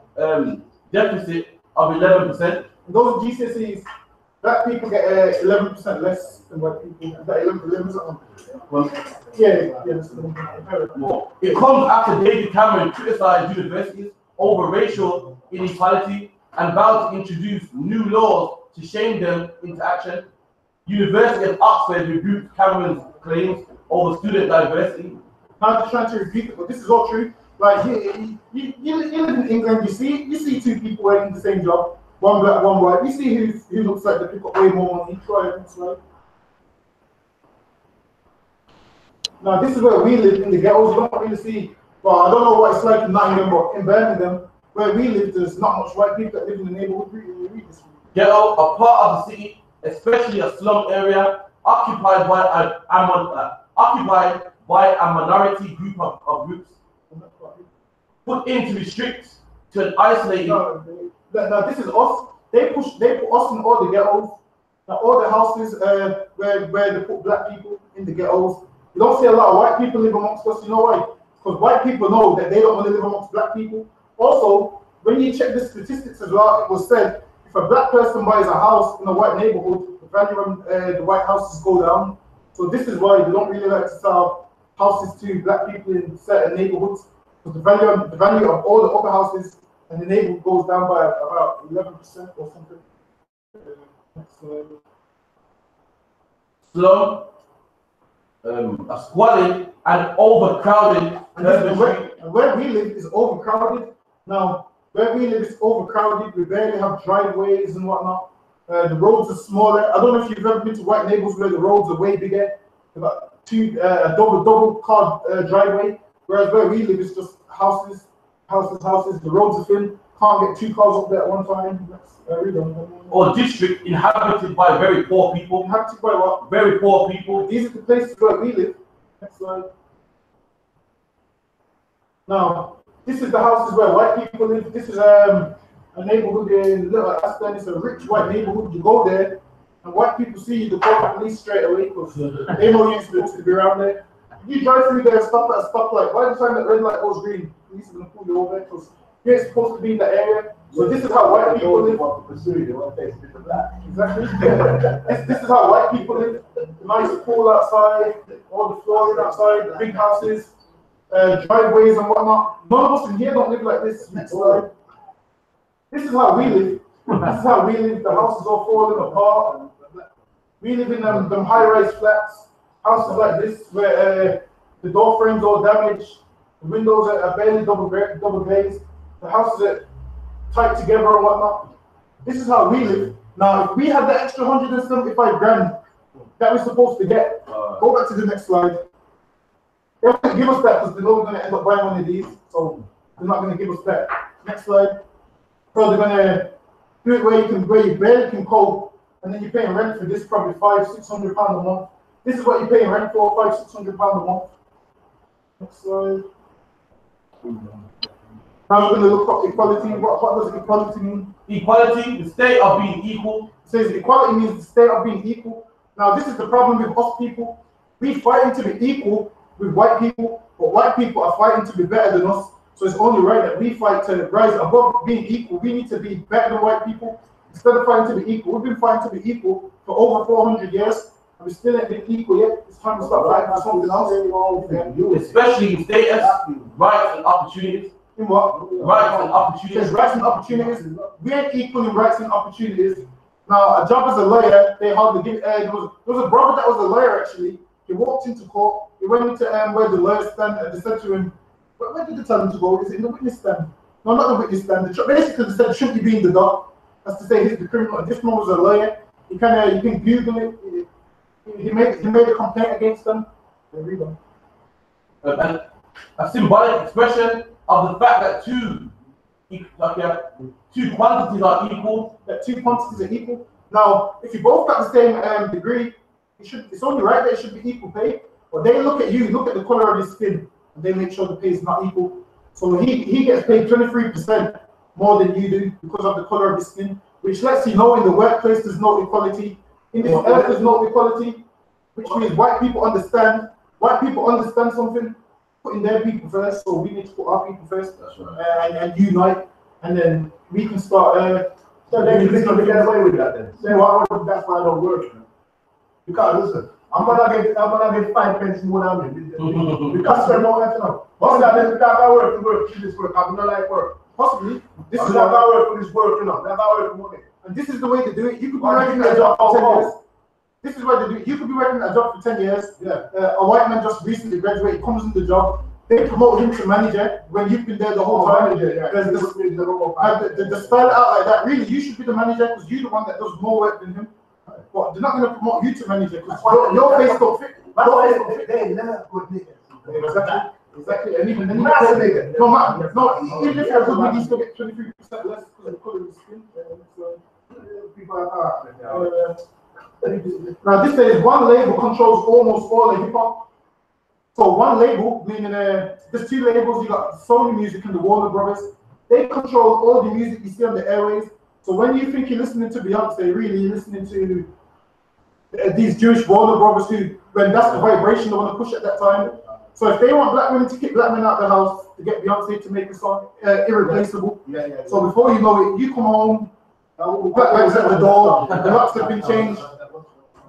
deficit of 11%. And those GCSEs, black people get 11% less than white people. That 11%. It comes after David Cameron criticized universities over racial inequality and vowed to introduce new laws to shame them into action. University of Oxford rebuked Cameron's claims over student diversity. I'm just trying to repeat it, but this is all true. Like you live in England, you see 2 people working the same job, one black, one white. You see who looks like they pick up way more money. Try it, it's like. Now this is where we live in the ghettos. You don't really see. Well, I don't know what it's like in Nottingham, but in Birmingham, where we live, there's not much white people that live in the neighborhood. Ghetto, a part of the city, especially a slum area, occupied by a minority group of groups, put in to restrict to an isolated. No, this is us. They put us in all the ghettos. Now all the houses where they put black people in the ghettos. You don't see a lot of white people live amongst us. You know why? Because white people know that they don't want to live amongst black people. Also, when you check the statistics as well, it was said if a black person buys a house in a white neighborhood, the value of the white houses go down. So this is why they don't really like to sell houses to black people in certain neighborhoods, because the value of all the other houses in the neighborhood goes down by about 11% or something. Slum, a squalid and overcrowded. And where we live is overcrowded. Now, where we live is overcrowded. We barely have driveways and whatnot. The roads are smaller. I don't know if you've ever been to white neighborhoods where the roads are way bigger. About a double car driveway. Whereas where we live is just houses. The roads are thin. Can't get 2 cars up there at one time. Or district inhabited by very poor people. Inhabited by what? Very poor people. These are the places where we live. Next slide. Now, this is the houses where white people live. This is a neighborhood in Little Aston. It's a rich white neighborhood. You go there, and white people see you, they call the police straight away because they know you're supposed to be around there. If you drive through there, stop at a stoplight. By the time that red light goes green, police are going to pull you over because you're supposed to be in that area. So this is how white people live. Exactly. This is how white people live. The nice pool outside, all the flooring outside, the big houses, driveways and whatnot. None of us in here don't live like this. Next slide. This is how we live. This is how we live. The houses all falling apart. We live in them high-rise flats. Houses like this where the door frames all damaged. The windows are barely double glazed. The houses are tight together and whatnot. This is how we live. Now, if we had the extra 175 grand that we're supposed to get, go back to the next slide. They're not going to give us that because they know we're going to end up buying one of these. So they're not going to give us that. Next slide. So they're going to do it where you barely can cope and then you're paying rent for this, probably £500–600 a month. This is what you're paying rent for, £500–600 a month. Next slide. Now we're going to look up equality. What does equality mean? Equality, the state of being equal. It says equality means the state of being equal. Now this is the problem with us people. We fighting to be equal with white people, but white people are fighting to be better than us. So it's only right that we fight to rise above being equal. We need to be better than white people. Instead of fighting to be equal, we've been fighting to be equal for over 400 years, and we still ain't been equal yet. It's time to start fighting for something else. Especially in status, rights and opportunities. In what? Rights and opportunities. There's rights and opportunities. We ain't equal in rights and opportunities. Now, a job as a lawyer, they hardly give. There was a brother that was a lawyer actually. He walked into court. He went into where the lawyers stand, and they said to him, "Where did they tell him to go? Is it in the witness stand?" No, not the witness stand. Basically, they said, "Shouldn't you be in the dock?" That's to say, he's the criminal. And this man was a lawyer. You can Google it. He made a complaint against them. And a symbolic expression of the fact that two quantities are equal. That two quantities are equal. Now, if you both got the same degree, it's only right that it should be equal pay. But they look at you, look at the color of your skin, and they make sure the pay is not equal. So he gets paid 23% more than you do because of the color of his skin, which lets you know in the workplace there's no equality. In this earth there's no equality, which means white people understand something, putting their people first. So we need to put our people first. That's right. and unite, and then we can start. So they can get away with that then. Say, well, that's why I don't work. Because listen, I'm gonna get 5 pence more than me. Because spend more than enough. What's that? Because I work for this work. I don't like work. Possibly. This is why I work for this work, you know. That's how I work for money. And this is the way to do it. You could be working at a job for 10 years. This is why they do it. You could be working at a job for 10 years. Yeah. A white man just recently graduated, comes in the job. They promote him to manager when you've been there the whole time. Yeah. The style out like that. Really, you should be the manager because you're the one that does more work than him. But they're not going to promote you to manager because your face don't fit. That's why they never good niggas. Exactly. And even then, even if you're a good nigga, you still get 23% less because of the color of the skin. Now this says one label controls almost all of hip hop. So one label, meaning there's two labels. You got Sony Music and the Warner Brothers. They control all the music you see on the airways. So when you think you're listening to Beyonce, really you're listening to these Jewish Warner Brothers when that's the vibration they want to push at that time. So if they want black women to kick black men out of the house to get Beyonce to make a song irreplaceable. So before you know it, you come home, black men's at the door, the locks have been changed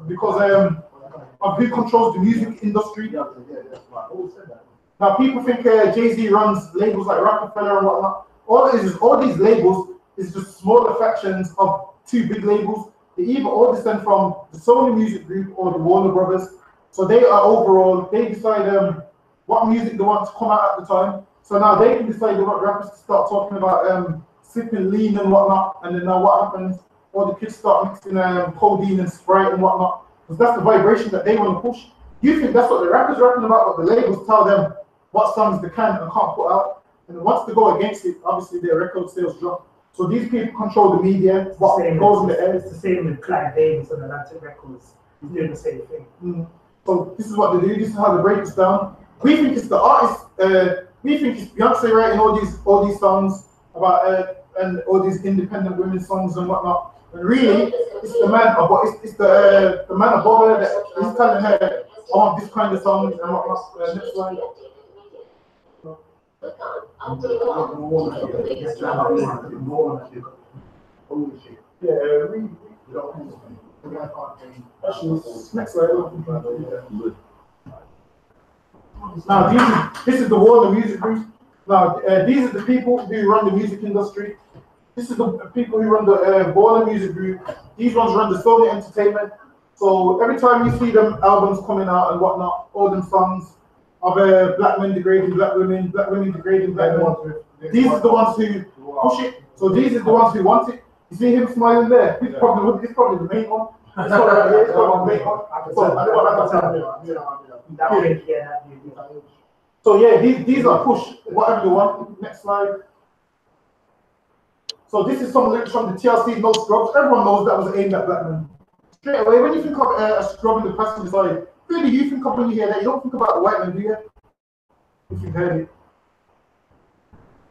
because of who controls the music industry. Now people think Jay-Z runs labels like Rockefeller and whatnot. All these labels is just smaller fractions of two big labels. They either all descend from the Sony Music Group or the Warner Brothers. So they are overall, they decide what music they want to come out at the time. So now they can decide what rappers to start talking about sipping lean and whatnot. And then now what happens? All the kids start mixing codeine and Sprite and whatnot. Because that's the vibration that they want to push. You think that's what the rappers rapping about, but the labels tell them what songs they can and can't put out. And once they go against it, obviously their record sales drop. So these people control the media, what goes in the air. It's the same with Clive Davis and Atlantic Records. He's doing the same thing. So this is what they do. This is how they break this down. We think it's the artist. We think it's Beyonce writing all these songs about and all these independent women songs and whatnot. And really, it's the man above. It's the man above her that is telling her, "I want this kind of song and whatnot." Next line. Next slide. Now this is the Warner Music Group. Now these are the people who run the music industry. This is the people who run the Warner Music Group. These ones run the Sony Entertainment. So every time you see them albums coming out and whatnot, all them songs of black men degrading black women degrading black men. These are the ones who push it. So these are the ones who want it. You see him smiling there? He's probably the main one. It's not right here, it's not the main one. So yeah, these are push, whatever they want. Next slide. So this is some lyrics from the TLC No Scrubs. Everyone knows that was aimed at black men. straight away, when you think of a scrub in the passenger side, who do you think of when you hear that? You don't think about the white man, do you? If you've heard it.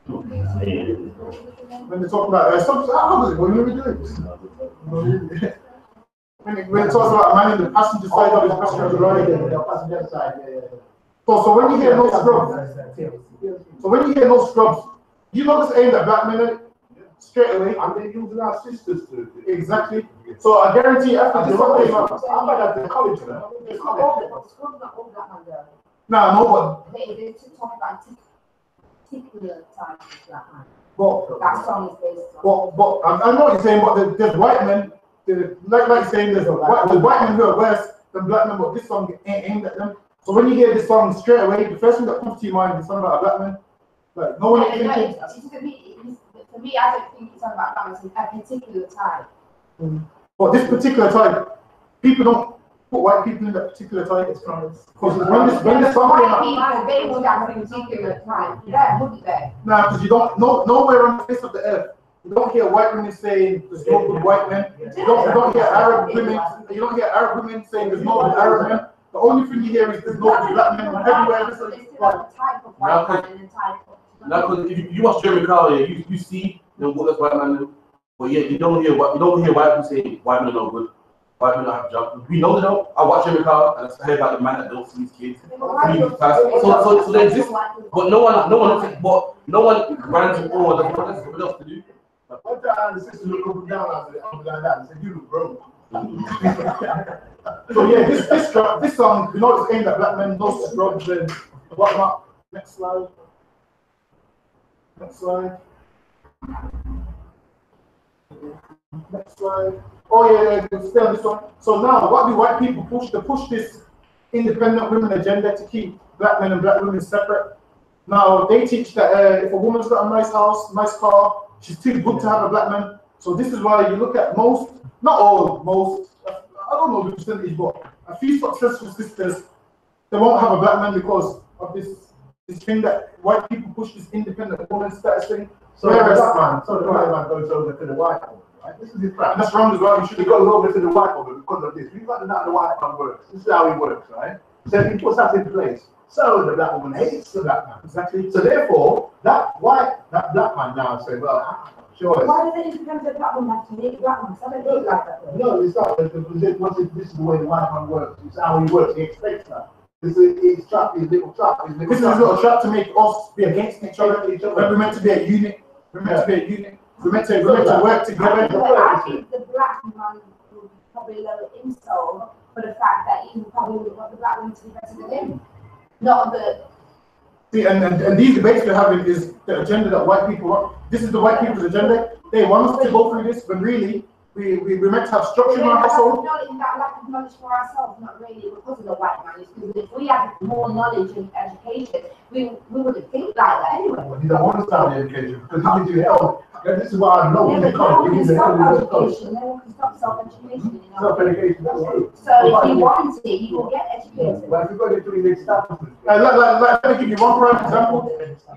When they talk about something, how was it? What are we doing? When it talks about a man in the passenger side of his passenger ride, the passenger side. So when you hear no scrubs, you notice aimed at black men straight away. And they're using our sisters to exactly. So I guarantee after this one, I'm at the college now. It's not all black man there. No, but They talk about particular type of black man. But that song is based on. But I know what you're saying, but there's white men. Like you're saying, there's white men who are worse than black men, but this song ain't aimed at them. So when you hear this song straight away, the first thing that comes to your mind is something about a black man. Like no one is thinking. For me, I don't think it's something about black men. It's a particular type. But this particular type, people don't put white people in that particular type. Because when this song came out, they would have a particular type. Yeah, wouldn't they? Nah, because you don't nowhere on the face of the earth. You don't hear white women saying there's no good white men. You don't hear Arab women. You don't hear Arab women saying there's no good Arab men. The only thing you hear is there's no good black men everywhere. It's a type of white man and a type of. Now, because if you watch Jeremy Carl, you see the what white man do. But yeah, you don't hear white people say white men are no good. White men don't have jobs. We know they don't. I watch Jeremy Carl and I hear about the man that don't see his kids. So they exist. But no one runs it or doesn't know what else to do. One time the sister looked up and down like that and said, "You look broke." So yeah, this song, you know, it's aimed at black men, no scrubs and whatnot. Next slide. Next slide. Next slide. Oh yeah, stay on this one. So now, what do white people push? They push this independent women agenda to keep black men and black women separate. Now they teach that if a woman's got a nice house, nice car, she's too good to have a black man. So this is why you look at most, not all, most, I don't know the percentage, but a few successful sisters, they won't have a black man because of this thing that white people push, this independent woman status thing. So the white man goes over to the white woman, right? This is his practice. That's wrong as well. He goes over to the white woman because of this. We've got to know how the white man works. This is how he works, right? So he puts that in place. So the black woman hates the black man. Exactly. So therefore, that black man now says, well, sure. Why do the independent black woman have to hate black men? I don't think like that. No, it's not. This is the way the white man works. It's how he works. He expects that. It's his little trap. This is a little trap to make us be against each other. We're meant to be a unit. We're meant to be a unit. We're meant to work together. I think the black man would probably a little insult for the fact that he probably would want the black woman to be better than him. Not the. See, and these debates we're having is the agenda that white people want. This is the white people's agenda. They want us to go through this, but really, we're meant to have structure in our household. That lack of knowledge for ourselves, not really because of the white man. It's because if we had more knowledge and education, we wouldn't think like that anyway. Well, you don't understand the education because how did you help? This is why I know you can stop education. No one can stop self-education. Self-education. So if you want it, you will get educated. But if you go into the establishment, let me give you one prime example.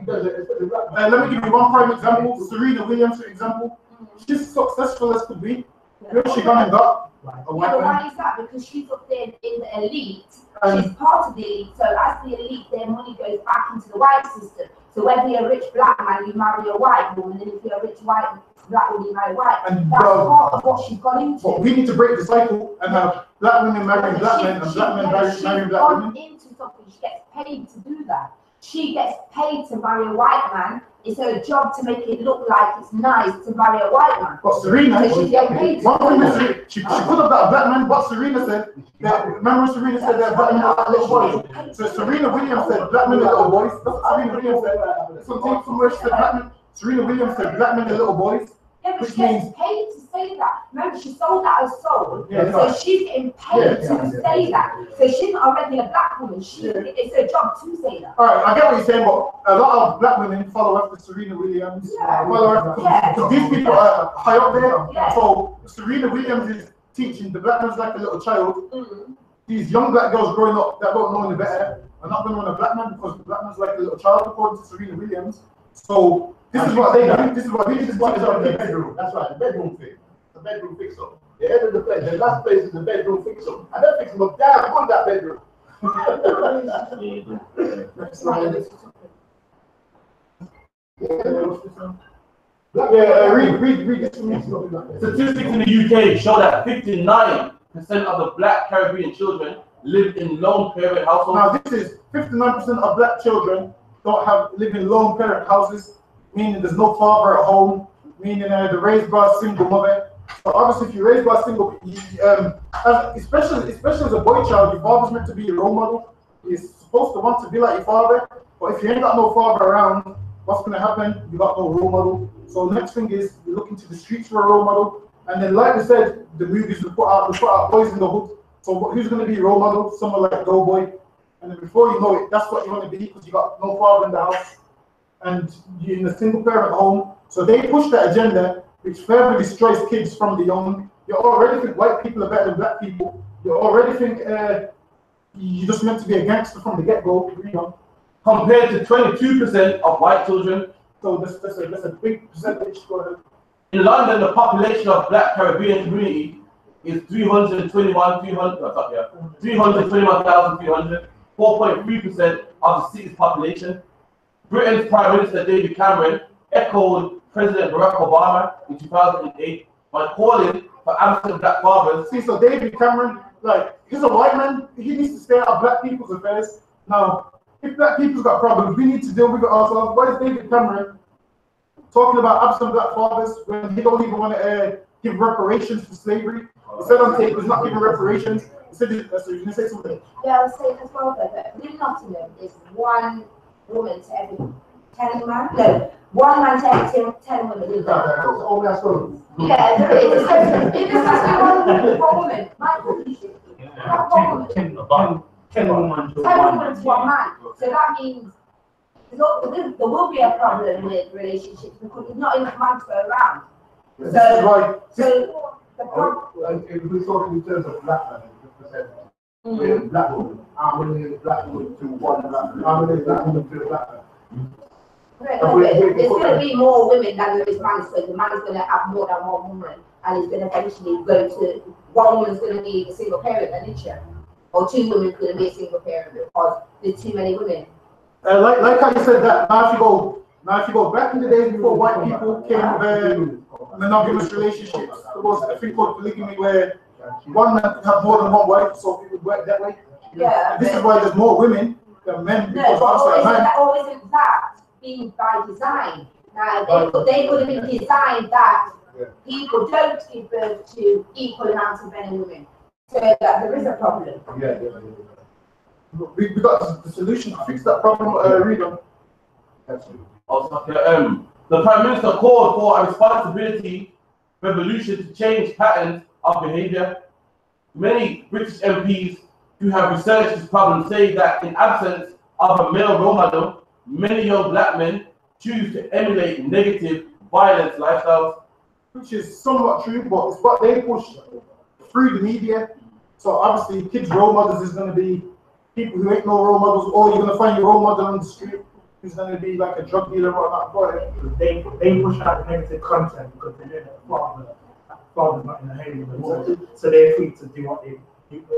Let me give you one prime example. Serena Williams, for example. She's successful as could be. Where she gone and got a white man? Why is that? Because she's up there in the elite. She's part of the elite. So as the elite, their money goes back into the white system. So whether you're a rich black man, you marry a white woman, and if you're a rich white black woman, you marry white. And that's part of what she's gone into. But we need to break the cycle and have black women marrying black men and black men marrying black women. Into something, she gets paid to do that. She gets paid to marry a white man. It's her job to make it look like it's nice to marry a white man. But Serena, so she could have got a black man, but Serena said that, remember Serena said that black men are little boys. So Serena Williams said black men are little boys. That's what Serena Williams said. Something from where she said black men. Serena Williams said black men are little boys. Yeah, but she gets paid to say that. Remember, she sold out her soul. So she's getting paid to say that. So she's not a regular black woman. It's her job to say that. Alright, I get what you're saying, but a lot of black women follow after Serena Williams. Follow after because these people are high up there. So Serena Williams is teaching the black man's like a little child. These young black girls growing up that don't know any better are not going to want a black man because the black man's like a little child according to Serena Williams. So this is what they do. This is what the bedroom. That's right, the bedroom thing. The bedroom fix up. The end of the place, the last place is the bedroom fix them. And then fix them up damn good that bedroom. Read this to me. Statistics in the UK show that 59% of the black Caribbean children live in lone parent households. Now this is 59% of black children live in lone parent houses, meaning there's no father at home, meaning they're raised by a single mother. So obviously, if you're raised by a single, especially as a boy child, your father's meant to be your role model. You're supposed to want to be like your father. But if you ain't got no father around, what's going to happen? You got no role model. So next thing is you look into the streets for a role model. And then, like we said, the movies we put out Boys in the Hood. So who's going to be your role model? Someone like Doughboy. And then before you know it, that's what you want to be because you got no father in the house and you're in a single parent home. So they push that agenda, which further destroys kids from the young. You already think white people are better than black people. You already think you're just meant to be a gangster from the get-go, you know. Compared to 22% of white children. So that's a big percentage. In London, the population of black Caribbean community is 321,300, 4.3% of the city's population. Britain's Prime Minister David Cameron echoed President Barack Obama in 2008 by calling for absent black fathers. See, so David Cameron, like, he's a white man, he needs to stay out of black people's affairs. Now, if black people's got problems, we need to deal with it ourselves. Why is David Cameron talking about absent black fathers when he don't even want to give reparations for slavery? He said on tape, he's not giving reparations. He said, so you're going to say something? Yeah, I was saying as well that in Nottingham is one woman to every 10 man. No, one man to every 10 women. Yeah, there is. If this is one woman, my position. Ten women to one man. So that means there will be a problem with relationships because there's not enough man to go around. So the problem. If we're talking in terms of black men, black women, how many black women to one black man? How many black women to a black man? There's going to be more women than there is men, so the man is going to have more than one woman, and it's going to eventually go to one woman's going to be a single parent, and it's or two women going to be a single parent because there's too many women. Like how you said that. Now if you go back in the days before white people came with monogamous relationships, there was a thing called polygamy where one man could have more than one wife, so it would work that way. Yeah. This is why there's more women than men. No, but isn't that being by design? Now they would have been designed that people don't give birth to equal amounts of men and women. So that there is a problem. We got the solution to fix that problem. Read on. The Prime Minister called for a responsibility revolution to change patterns of behaviour. Many British MPs who have researched this problem say that in absence of a male role model, many young black men choose to emulate negative, violent lifestyles. Which is somewhat true, but it's what they push through the media. So obviously, kids' role models is going to be people who ain't no role models, or you're going to find your role model on the street who's going to be like a drug dealer or whatnot. They push out the negative content because they know that father's not in the home, so they're free to do what they need to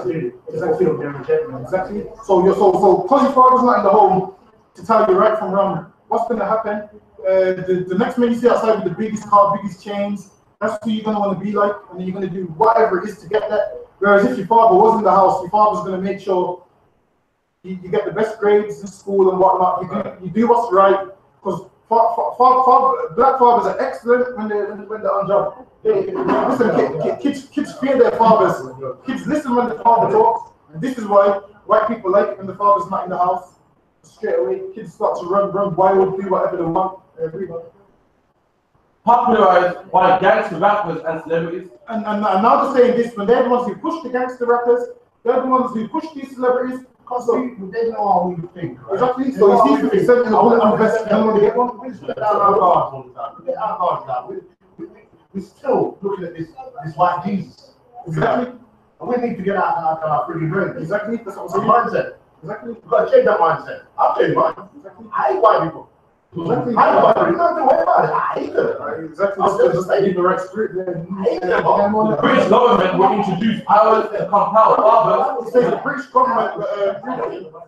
do. Just feel their agenda. Exactly. So because your father's not in the home to tell you right from wrong, what's going to happen? The next man you see outside with the biggest car, biggest chains, that's who you're going to want to be like, and then you're going to do whatever it is to get that. Whereas if your father was in the house, your father's going to make sure you get the best grades in school and whatnot. You do what's right, because black fathers are excellent when they're on job. Listen, kids fear their fathers. Kids listen when the father talks, and this is why white people like it when the father's not in the house. Straight away, kids start to run wild, do whatever they want. Popularized by gangster rappers and celebrities. And now they're saying this, when they're the ones who push the gangster rappers, they're the ones who push these celebrities. Because they know how we think. Right? Exactly. So you see, if they send in a bullet and vest, they want to get one. We spend our guards all the time. We get our guards down. We're still looking at this white Jesus. Exactly. And we need to get out of our freaking brain. Exactly. That's what I'm saying. Mindset. Exactly. We've got to change that mindset. I've changed mine. Exactly. I hate white people. Exactly. Exactly. Just like the right spirit. The British government will introduce powers to compel fathers. The British government,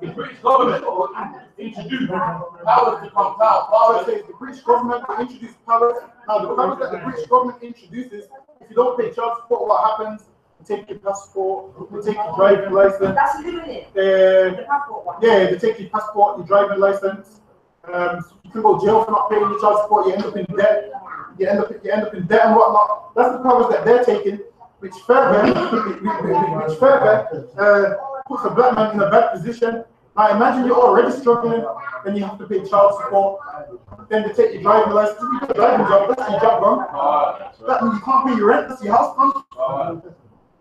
The British government will introduce powers to compel fathers. the British government will introduce powers. Now, the powers that the British government introduces, if you don't pay child support, what happens? They take your passport, they take your driving license. That's new, isn't it? The passport one. Yeah, they take your passport, your driving license. You can go to jail for not paying your child support. You end up in debt. You end up in debt and whatnot. That's the powers that they're taking, which further puts a black man in a bad position. Now imagine you're already struggling, then you have to pay child support. Then they take your driving license. You got a driving job. That's your job gone. That means you can't pay your rent. That's your house gone.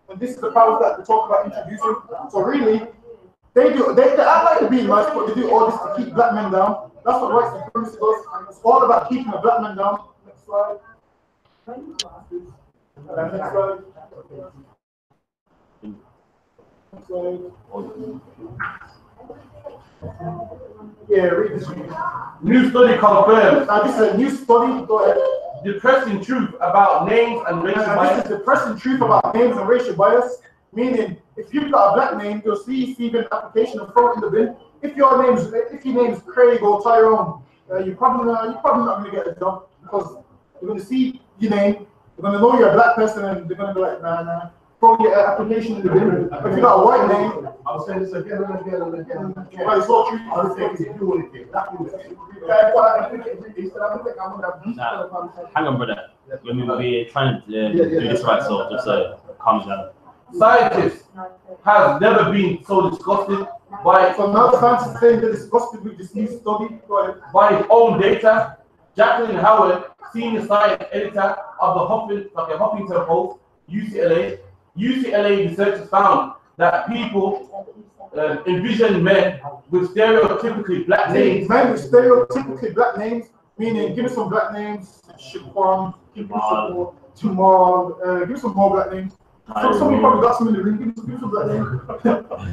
And this is the powers that they talk about introducing. So really, they act like they're being nice, but they do all this to keep black men down. That's what white supremacy does. It's all about keeping a black man down. Next slide. Next slide. Next slide. Yeah, read this. New study confirms Now this is a new study. Go ahead. depressing truth about names and racial This bias. is the depressing truth about names and racial bias. Meaning, if you've got a black name, you'll see Stephen application and throw it in the bin. If your name's Craig or Tyrone, you're probably not going to get a job because they're going to see your name, they're going to know you're a black person, and they're going to be like, nah, throw your application in the bin. If you got a white name, I'll say this again and again and again. well, it's all true. I'll say it's doing it. Hang on, brother. We're trying to do this right, so just calm down. Scientists have never been so disgusted by So now the scientists saying they're disgusted with this new study. Go ahead. by his own data. Jacqueline Howard, senior science editor of the Huffington Post, UCLA. UCLA researchers found that people envision men with stereotypically black names. Men with stereotypically black names, meaning give me some black names, Shaquan, give me some more, Jamal, give me some more black names. Some of you probably got some in the ring, give me some black names.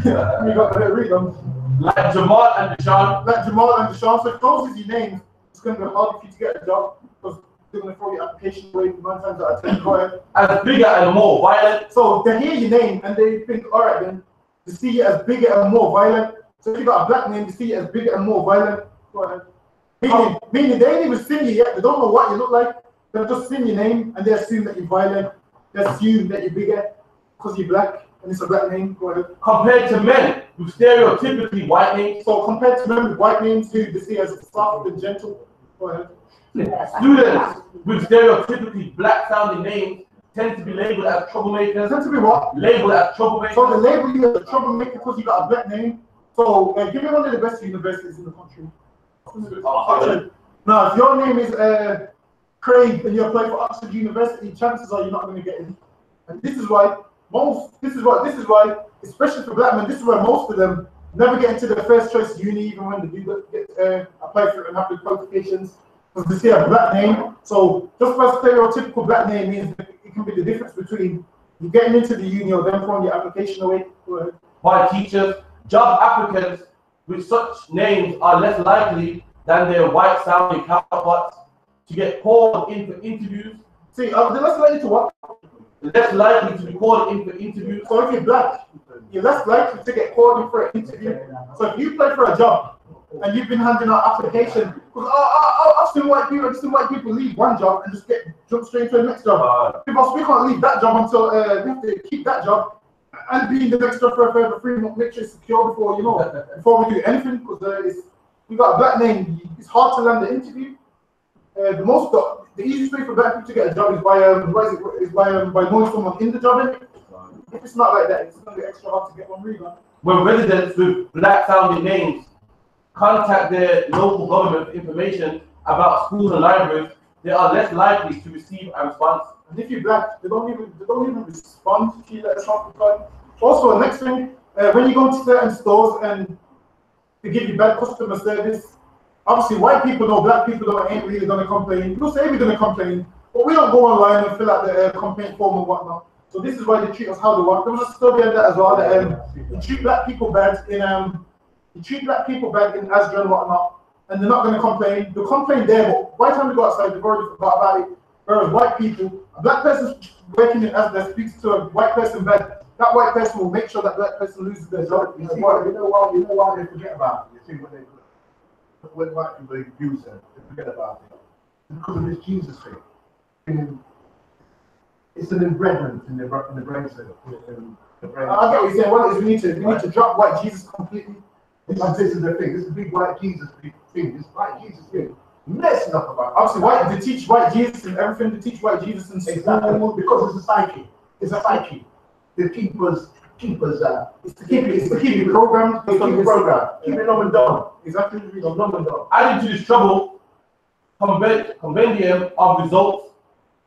You got to read them. Like Jamal and Deshaun. Like Jamal and Deshaun. So if those is your names, it's going to be hard for you to get a job because they're going to throw your application away 9 times out of 10. Go ahead. As bigger and more violent. So they hear your name and they think, all right, then they see you as bigger and more violent. So if you got a black name, they see you as bigger and more violent. Go ahead. Meaning they ain't even seen you yet. They don't know what you look like. They've just seen your name and they assume that you're violent. They assume that you're bigger because you're black and it's a black name. Go ahead. Compared to men with stereotypically white names. So compared to men with white names who they see as soft and gentle. Go ahead. Students with stereotypically black sounding names tend to be labeled as troublemakers. Tend to be what? Labeled as troublemakers. So they label you as a troublemaker because you got a black name. So give me one of the best universities in the country. Now, if your name is Craig and you apply for Oxford University, chances are you're not going to get in. And this is why, especially for black men, this is why most of them never get into their first choice uni, even when they do get apply for it and have the qualifications, because they see a black name. So just by stereotypical black name means that it can be the difference between you getting into the uni or them throwing your application away. Go ahead. By teachers, job applicants with such names are less likely than their white sounding counterparts to get called in for interviews. See, they're less likely to what? Less likely to be called in for interviews. So if you're black, you're less likely to get called in for an interview. So if you apply for a job and you've been handing out applications, because I've seen white people leave one job and just jump straight to the next job. Because we can't leave that job until we have to keep that job and be in the next job for a further 3 months, make sure it's secure before before we do anything. Because we got a black name, it's hard to land the interview. The easiest way for black people to get a job is by knowing someone in the job. If it's not like that, it's going to be extra hard to get one reason. When residents with black sounding names contact their local government for information about schools and libraries, they are less likely to receive a response. And if you're black, they don't even respond to you that reply. Also, the next thing, when you go to certain stores and they give you bad customer service, obviously white people know black people ain't really gonna complain. People say we're gonna complain, but we don't go online and fill out the complaint form and whatnot. So this is why they treat us how they want. There was a study on that as well. That they treat black people bad in Asda and whatnot. and they're not going to complain. They'll complain there, but by the time they go outside, they've already forgot about it. Whereas white people, a black person working in as they speaks to a white person bed, that white person will make sure that black person loses their job. You know why they forget about it? You see when white people abuse them, they forget about it. Because of this Jesus thing. And it's an embedment in the brain cell. I get what you're saying. What is we need to drop white Jesus completely. This is the thing. This is the big white Jesus thing. This white Jesus thing. Messing up about. Obviously, they teach white Jesus and everything. They teach white Jesus in school. Exactly. Because it's a psyche. It's a psyche. The keepers. It's to keep it programmed. Keep it numb and dumb. Exactly. Numb and dumb. Adding to this trouble, compendium of results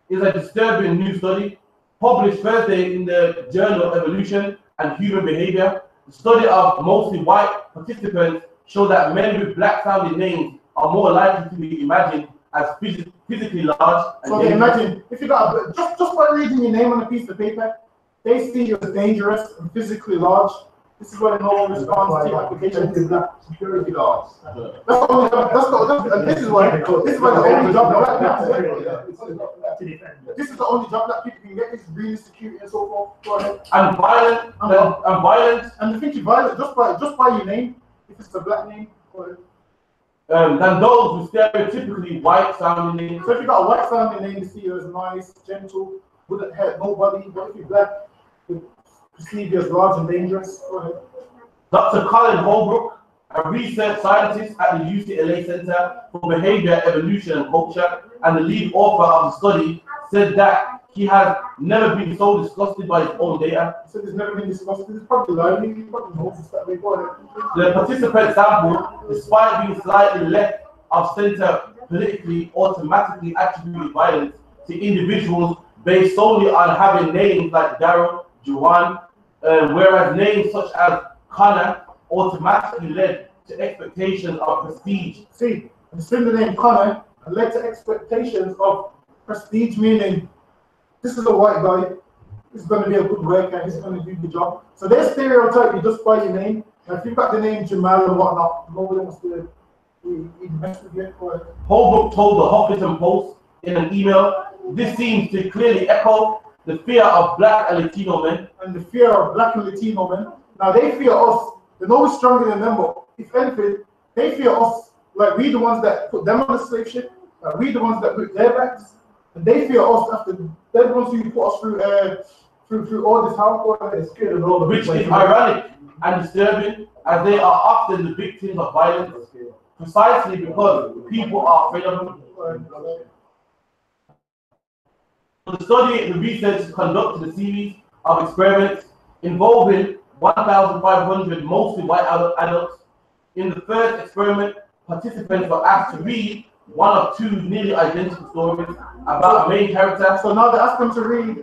is a disturbing new study published Thursday in the Journal of Evolution and Human Behavior. The study of mostly white participants showed that men with black-sounding names are more likely to be imagined as physically large. So they imagine if you got just by reading your name on a piece of paper, they see you as dangerous and physically large. This is why no one responds to applications. Security guards. This is why the only job this is the only job that people can get is really security and so forth. Go ahead. And violent. And the thing is violent just by your name, if it's a black name. Go ahead. Than those with stereotypically white-sounding names. So if you got a white-sounding name, they see you as nice, gentle, wouldn't hurt nobody. But if you're black, they perceive you as large and dangerous. Go ahead. Dr. Colin Holbrook, a research scientist at the UCLA Center for Behavior, Evolution and Culture, and the lead author of the study, said that he has never been so disgusted by his own data. He said he's never been disgusted. He's probably lying. He probably knows that way. Go ahead. The participant sample, despite being slightly left of center politically, automatically attributed violence to individuals based solely on having names like Daryl, Joanne, whereas names such as Connor automatically led to expectations of prestige. See, instead of the name Connor, it led to expectations of prestige, meaning this is a white guy, he's going to be a good worker, he's going to do the job. So they stereotype you just by your name. And if you've got the name Jamal and whatnot, nobody wants to mess with you. Holbrook told the Huffington Post in an email, this seems to clearly echo the fear of black and Latino men. And the fear of black and Latino men. Now they fear us. They're no stronger than them, but if anything, they fear us. Like we the ones that put them on the slave ship. Like we the ones that put their backs. And they fear us after they're the ones who put us through all this hardcore. They're scared of all the which is ironic and disturbing, as they are often the victims of violence, precisely because people are afraid of them. The study, the researchers conducted a series of experiments involving 1,500 mostly white adults. In the first experiment, participants were asked to read one of two nearly identical stories about a main character. So now they asked them to read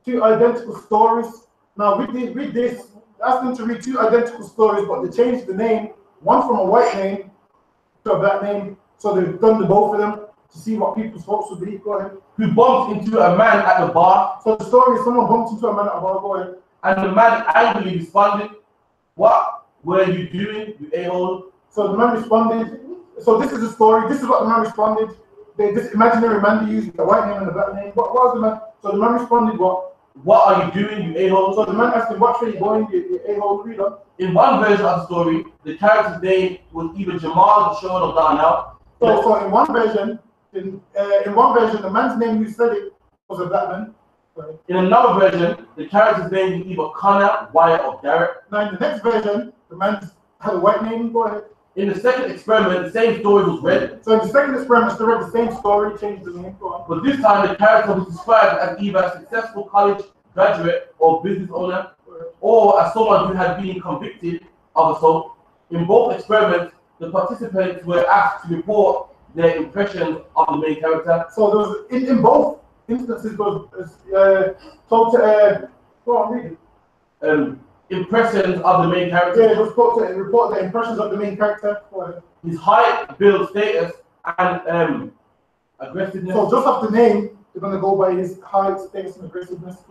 two identical stories. Now with this, they asked them to read two identical stories, but they changed the name, one from a white name to a black name. So they've done the both of them to see what people's hopes would be. Go ahead. Who bumped into a man at the bar. So the story is someone bumped into a man at a bar. Go ahead. And the man angrily responded, "What were you doing, you a-hole?" So the man responded. So this is the story. This is what the man responded. This imaginary man they used a white name and a black name. What was the man? So the man responded, "What are you doing, you a-hole?" So the man asked him, "What way are you going, you a-hole reader?" In one version of the story, the character's name was either Jamal, Sean, or Darnell. So in one version, the man's name who said it was a black man. Right. In another version, the character's name was either Connor, Wyatt, or Garrett. Now in the next version, the man had a white name. Go ahead. In the second experiment, the same story was read. So in the second experiment, they read the same story, changed the name. Go on. But this time, the character was described as either a successful college graduate or business owner, or as someone who had been convicted of assault. In both experiments, the participants were asked to report their impressions of the main character. So there was, in both instances, was told to go on, read it. Impressions of the main character. Yeah, it was told to report the impressions of the main character. His height, build, status, and aggressiveness. So just off the name, they're going to go by his height, status, and aggressiveness.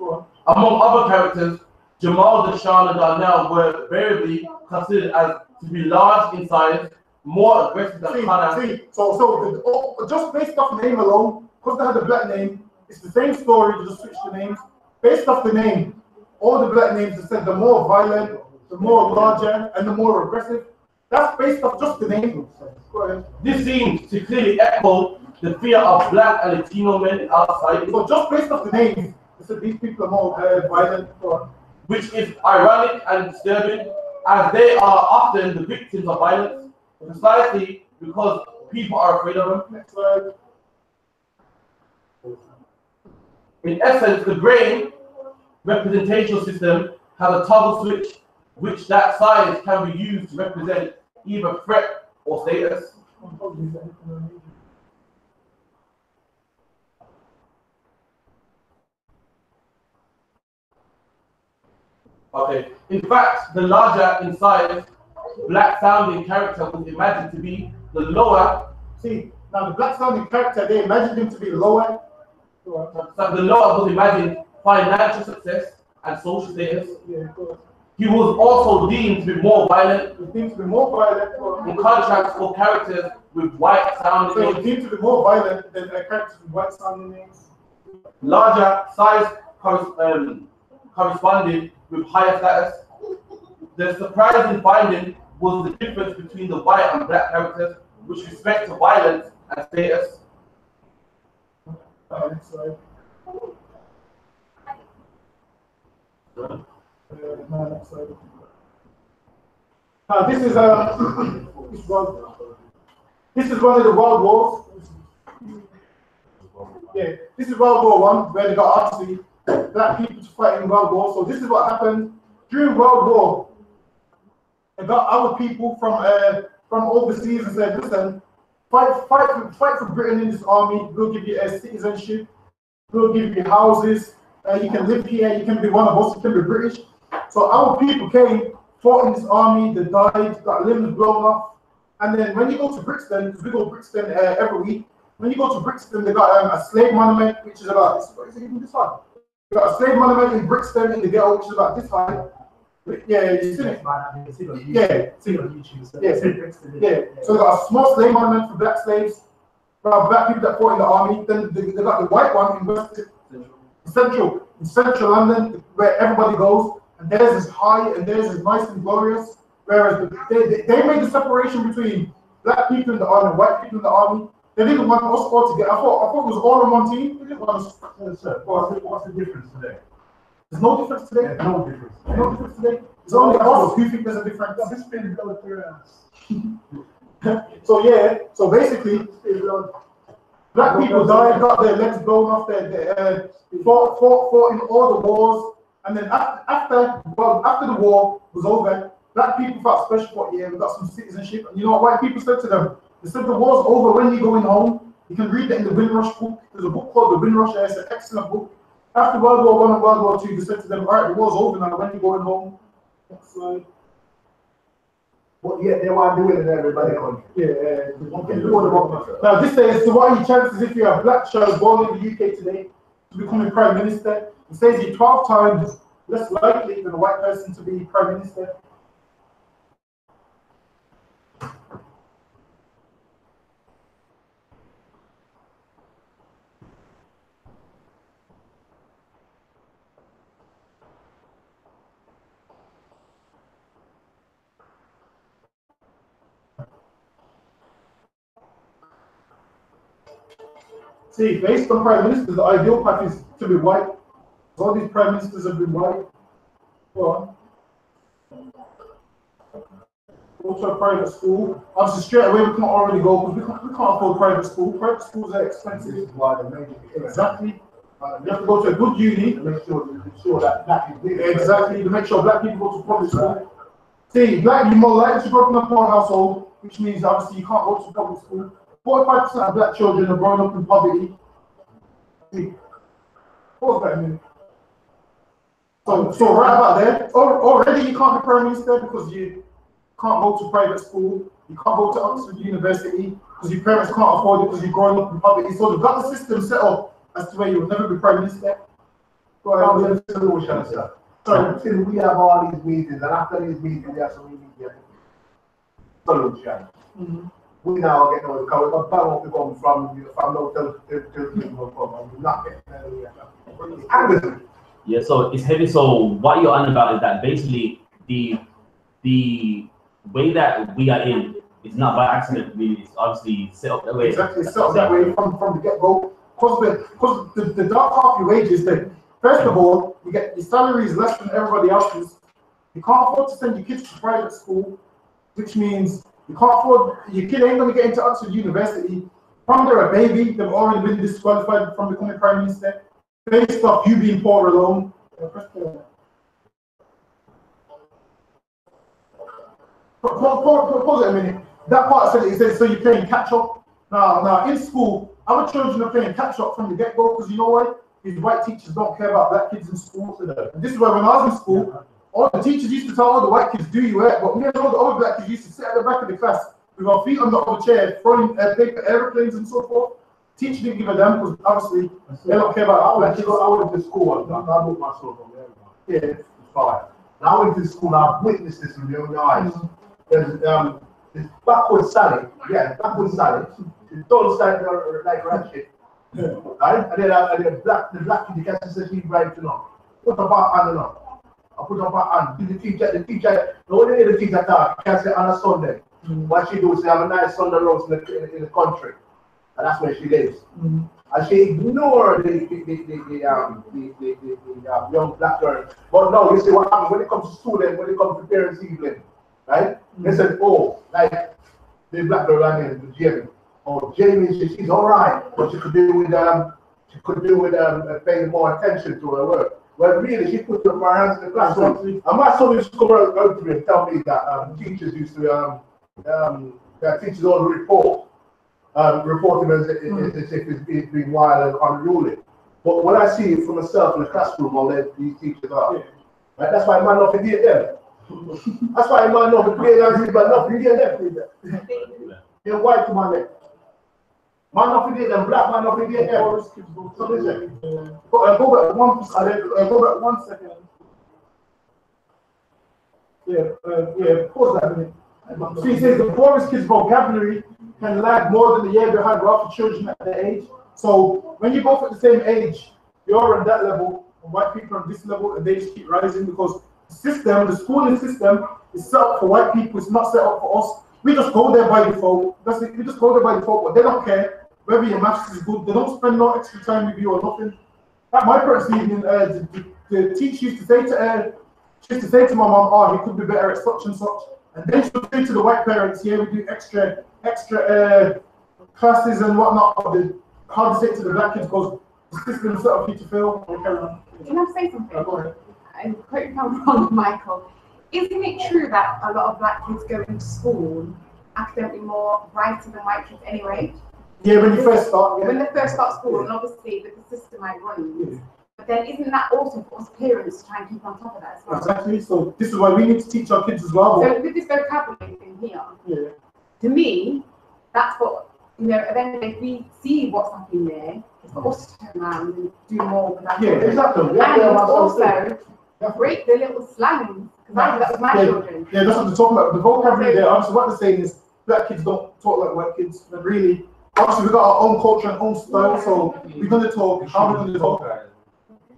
Among other characters, Jamal, Deshaun, and Darnell were variably considered as to be large in size, more aggressive than Canada. Just based off the name alone, because they had a black name, it's the same story, they just switched the names. Based off the name, all the black names, they said the more violent, the more larger, and the more aggressive. That's based off just the name. Go ahead. This seems to clearly echo the fear of black and Latino men outside. So just based off the name, they said these people are more violent. Which is ironic and disturbing, as they are often the victims of violence, precisely because people are afraid of them. Next slide. In essence, the brain representational system has a toggle switch, which that size can be used to represent either threat or status. Okay. In fact, the larger in size, black sounding character was imagined to be the lower. See, now the black sounding character, they imagined him to be lower. So the lower was imagined financial success and social status. Yeah, of course. He was also deemed to be more violent. He was deemed to be more violent. In contrast for characters with white sounding So he names. was deemed to be more violent than characters with white sounding names. Larger size corresponded with higher status. The surprising finding was the difference between the white and black characters with respect to violence and status. Next slide. Next slide. Now this is one of the World Wars. Yeah, this is World War I, where they got obviously black people to fight in World War. So this is what happened during World War. They got our people from overseas and said, listen, fight for Britain in this army. We'll give you a citizenship. We'll give you houses. You can live here. You can be one of us. You can be British. So our people came, fought in this army. They died, got limbs blown off. And then when you go to Brixton, because we go to Brixton every week. When you go to Brixton, they got a slave monument, which is about is it even this high? They got a slave monument in Brixton in the ghetto, which is about this high. Yeah, you see it? Yeah, see it. Yeah. So they got a small slave monument for black slaves, black people that fought in the army. Then they got the white one in central London, where everybody goes, and theirs is high and theirs is nice and glorious. Whereas they made the separation between black people in the army and white people in the army. They didn't want us all together. I thought it was all on one team. They didn't want us. What's the difference today? There's no difference today. There's no difference. There's no difference today. There's only us who think there's a difference. This been built through us. So yeah, so basically, black people died, got their legs blown off, fought in all the wars, and then after the war was over, black people felt special for we got some citizenship. And you know what white people said to them? They said the war's over when you're going home. You can read that in the Windrush book. There's a book called the Windrush. It's an excellent book. After World War I and World War II, they said to them, all right, the war's over now, when you're going home. Next slide. But yet they want to do it in everybody's country. Yeah. Now this says, so what are your chances if you're a black child born in the UK today to become a Prime Minister? It says you're 12 times less likely than a white person to be Prime Minister. See, based on prime ministers, the ideal path is to be white. All these prime ministers have been white. Go on. Go to a private school. Obviously, straight away we can't already go because we can't afford private school. Private schools are expensive. This is why they make it. Exactly. You have to go to a good uni. To make sure that black people. Exactly. To make sure black people go to public school. See, black, you're more likely to grow up in a poor household, which means obviously you can't go to public school. 45% of black children are growing up in poverty. What was that mean? So right about there, already you can't be Prime Minister because you can't go to private school, you can't go to Oxford University because your parents can't afford it because you're growing up in poverty. So they've got the system set up as to where you'll never be Prime Minister. Go ahead. Sorry, until we have all these meetings, and after these meetings, we have some media. solution. We now get no because we got bang up the gun from no till not getting Yeah, so it's heavy. So what you're on about is that basically the way that we are in is not by accident. It's obviously set up that way. Exactly, set up that way from the get-go. Because the dark half your wages thing. First of all, you get your salary is less than everybody else's. You can't afford to send your kids to private school, which means you can't afford, your kid ain't going to get into Oxford University. From they're a baby, they've already been disqualified from becoming Prime Minister based off you being poor alone. Pause it a minute. That part said it says so you're playing catch up. Now in school, our children are playing catch up from the get-go because you know why? These white teachers don't care about black kids in school. And this is why when I was in school, all the teachers used to tell all the white kids, do your work, but me and all the other black kids used to sit at the back of the class with our feet on the other chair, throwing paper airplanes and so forth. Teacher didn't give a damn because obviously they don't care about black kids. I went to school, I moved myself from there. Yeah, it's fine. Now I went to school, I've witnessed this with my own eyes. There's this backward Sally, backward Sally. She don't stand like ratchet. Right? And then the black kid, the guy says he's right to know. Put up her hand enough. I put up her hand. The teacher, the only the teacher talk, can't say on a Sunday. What she do is have a nice Sunday roast in the country. And that's where she lives. And she ignored the young black girl. But no, you see what happens when it comes to students, when it comes to parents' evening, right? They said, oh, like the black girl ran in, Jamie. Oh, Jamie, she's all right, but she could do with paying more attention to her work. Well, really, she put her hands in the classroom. And my son used to come out to me and tell me that teachers used to that teachers all report him as if he's being wild and unruly. But when I see it for myself in the classroom, all these teachers are, right? That's why man not forget them. That's why man not forget them, but not forget them. They're white man. Man not forget them, black man not forget them. So listen, go back 1 second. Pause that a minute. So he says the poorest kids' vocabulary can lag more than the year behind rough children at their age. So when you both at the same age, you're on that level, and white people are on this level, and they just keep rising because the schooling system is set up for white people, it's not set up for us. We just go there by default. That's it. We just go there by default, but they don't care whether your maths is good. They don't spend no extra time with you or nothing. At my parents' evening, the teacher used to say to my mom, "Oh, he could be better at such and such." And then she would say to the white parents, "Yeah, we do extra classes and whatnot." How to say it to the black kids because the system set up for you to fail. Can I say something? Go ahead. And correct me if I'm wrong, Michael. Isn't it true that a lot of black kids go into school academically more brighter than white kids anyway? Yeah, when you first start. Yeah. When they first start school, and obviously with the system I run, but then isn't that also for us parents to try and keep on top of that as well? Exactly. So this is why we need to teach our kids as well. So with this vocabulary thing here, to me, that's what eventually if we see what's happening there, it's for us to turn around and do more with that. Yeah, exactly. And also break the little slang. Because that was my children. Yeah, that's what they're talking about. The vocabulary there, obviously what they're saying is black kids don't talk like white kids. And really, obviously we've got our own culture and own style, so we're going to talk how we're going to talk.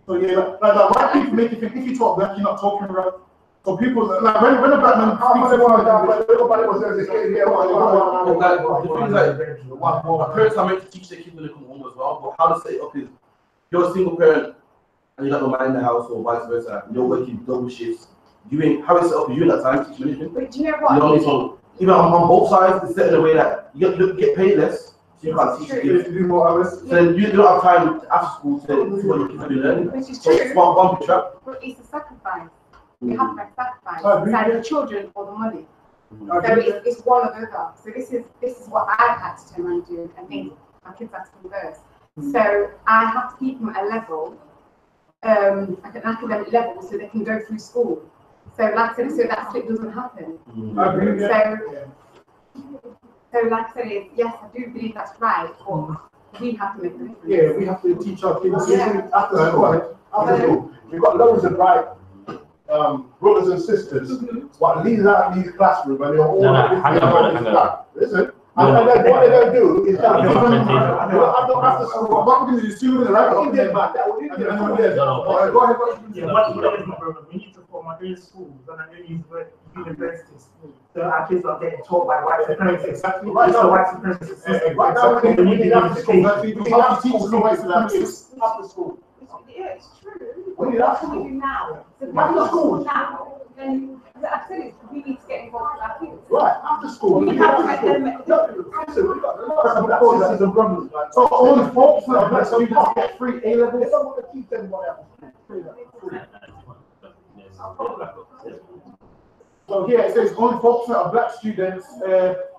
So yeah, like white people make you think if you talk black, you're not talking right. So people, like when a black man parents are meant to teach their kids when they come home as well, but how to set it up is you're a single parent and you got no man in the house or vice versa, you're working double shifts. You ain't how it's set up for you in that time to teach anything. But do you know what? So even on both sides, it's set in a way that you get paid less, so you can't teach your kids. to do more hours. So you don't have time after school to see what your kids have been learning. Which is So true. it's one big trap. But it's a sacrifice. You have to make sacrifice. It's either the children or the money. So it's one or the other. So this is what I've had to turn around and do and think my kids have to converse. So I have to keep them at a level, like an academic level, so they can go through school. So like I said, so that slip doesn't happen. I agree with that. So like I said, yes, I do believe that's right, but we have to make the difference. Yeah, we have to teach our kids. Yeah. After school, we've got loads of bright brothers and sisters, what leads out of these classrooms, and they're all listen. And then what they're going to do is have after school. What we're going to do is students right Indian man. That would Indian. Go ahead. Yeah, what is my problem? We need to form our own schools and our own universities. So our kids are getting taught by white supremacists. Exactly. Right now, white supremacists. Right now, we need after school. We have to teach the white supremacists after school. Yeah, it's true. We need after school now. So after school now. Then I said it, we need to get involved with our kids. Right, after school. We have to So only 4% of black students get free A levels. If I want to teach them what So here it says only 4% of black students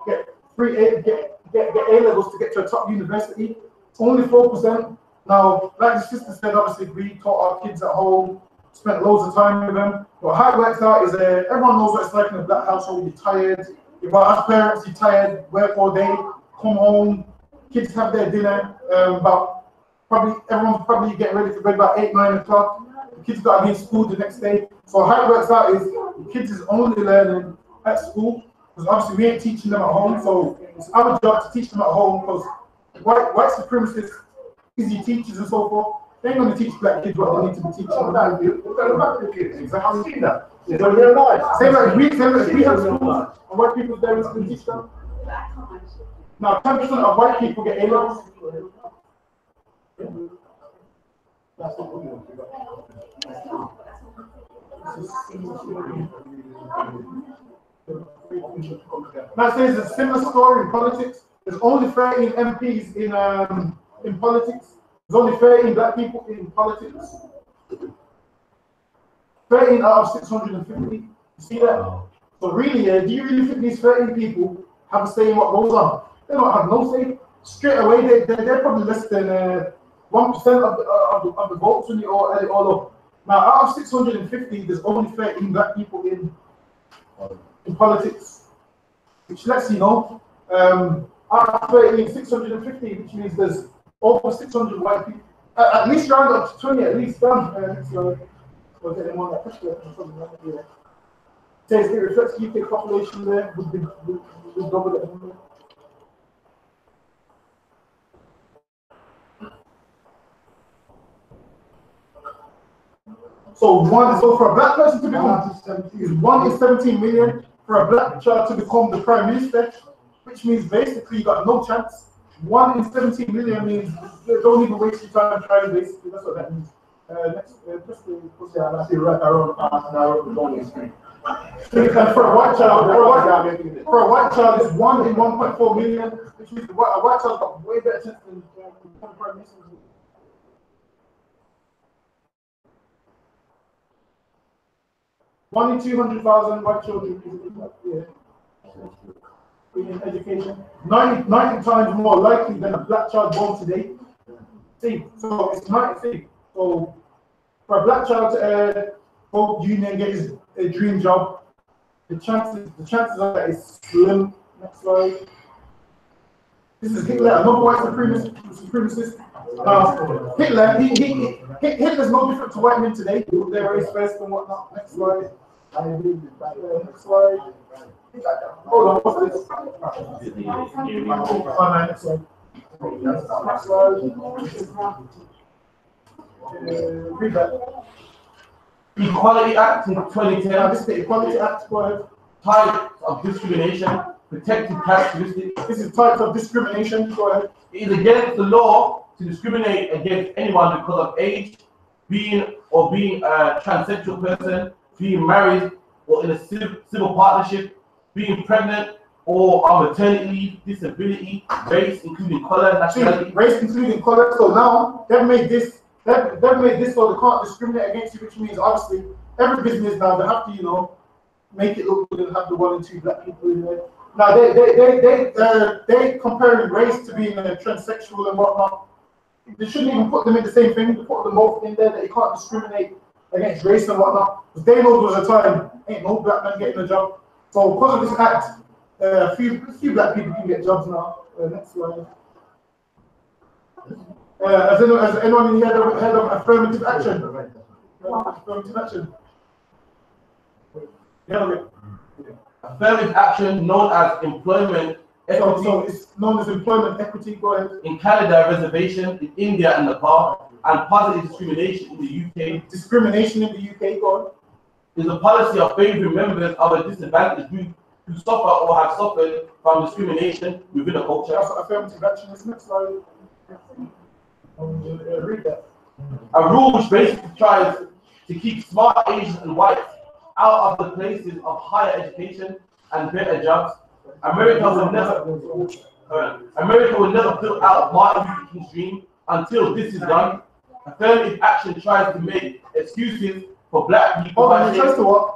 get free A levels to get to a top university. Only 4%. Now, like the sister said, obviously we taught our kids at home, spent loads of time with them. But how it works out is everyone knows what it's like in a black household. You're tired. If as parents, you're tired, work all day, come home, kids have their dinner. Everyone's probably getting ready for bed about 8, 9 o'clock. The kids got to be in school the next day. So how it works out is the kids is only learning at school because obviously we ain't teaching them at home. So it's our job to teach them at home because white supremacists, easy teachers and so forth. They ain't going to teach black kids what they need to be teaching. We're going to back to the kids. Exactly. I've seen that. It's going to realize. Same like we have schools and white people there to teach them. Now 10% of white people get A levels. That's what we're doing. Now it says a similar story in politics. There's only 13 MPs in politics. There's only 13 black people in politics. 13 out of 650. You see that? So really, do you really think these 13 people have a say in what goes on? They don't have no say. Straight away, they're probably less than 1% of the votes when you add it all up. Now, out of 650, there's only 13 black people in politics, which lets you know, out of 13, 650, which means there's over 600 white people. At least round up to 20, at least. Says it reflects UK population there with double it. So for a black person to become is 1 in 17 million for a black child to become the prime minister, which means basically you got no chance. 1 in 17 million means don't even waste your time trying. Basically, that's what that means. Next, I see right around the only screen. For a white child, it's 1 in 1.4 million, which means a white child got way better chance than prime minister. 1 in 200,000 white children in education. 90 times more likely than a black child born today. See, so it's 90. So for a black child to go to uni and get his dream job, the chances of that is slim. Next slide. This is Hitler, another white supremacist. Hitler's no different to white men today. They're race first and whatnot. Next slide. Next slide. Hold on, what's this? Next slide. Read that. Equality Act in 2010. This is the Equality Act. Go ahead. Types of discrimination, protected characteristics. This is types of discrimination. Go ahead. It is against the law to discriminate against anyone because of age, being a transsexual person, being married or in a civil partnership, being pregnant or on maternity leave, disability, race, including color, nationality. Race, including color. So now they've made this so they can't discriminate against you, which means obviously every business now they have to, make it look good and have the 1 and 2 black people in there. Now they comparing race to being a transsexual and whatnot. They shouldn't even put them in the same thing. They put them both in there that you can't discriminate against race and whatnot. Because they know there was a time ain't no black man getting a job. So because of this act, a few black people can get jobs now. Next slide. Has anyone in here heard of affirmative action? Affirmative action. Affirmative action known as employment equity. So it's known as employment equity. Go ahead. In Canada, reservation in India and Nepal, and positive discrimination in the UK. Discrimination in the UK, go on. Is a policy of favoring members of a disadvantaged group who suffer or have suffered from discrimination within a culture. That's what affirmative action is. Next slide. Read that. A rule which basically tries to keep smart Asians and whites out of the places of higher education and better jobs. America will never build out Martin Luther King's dream until this is done. Affirmative action tries to make excuses for black people.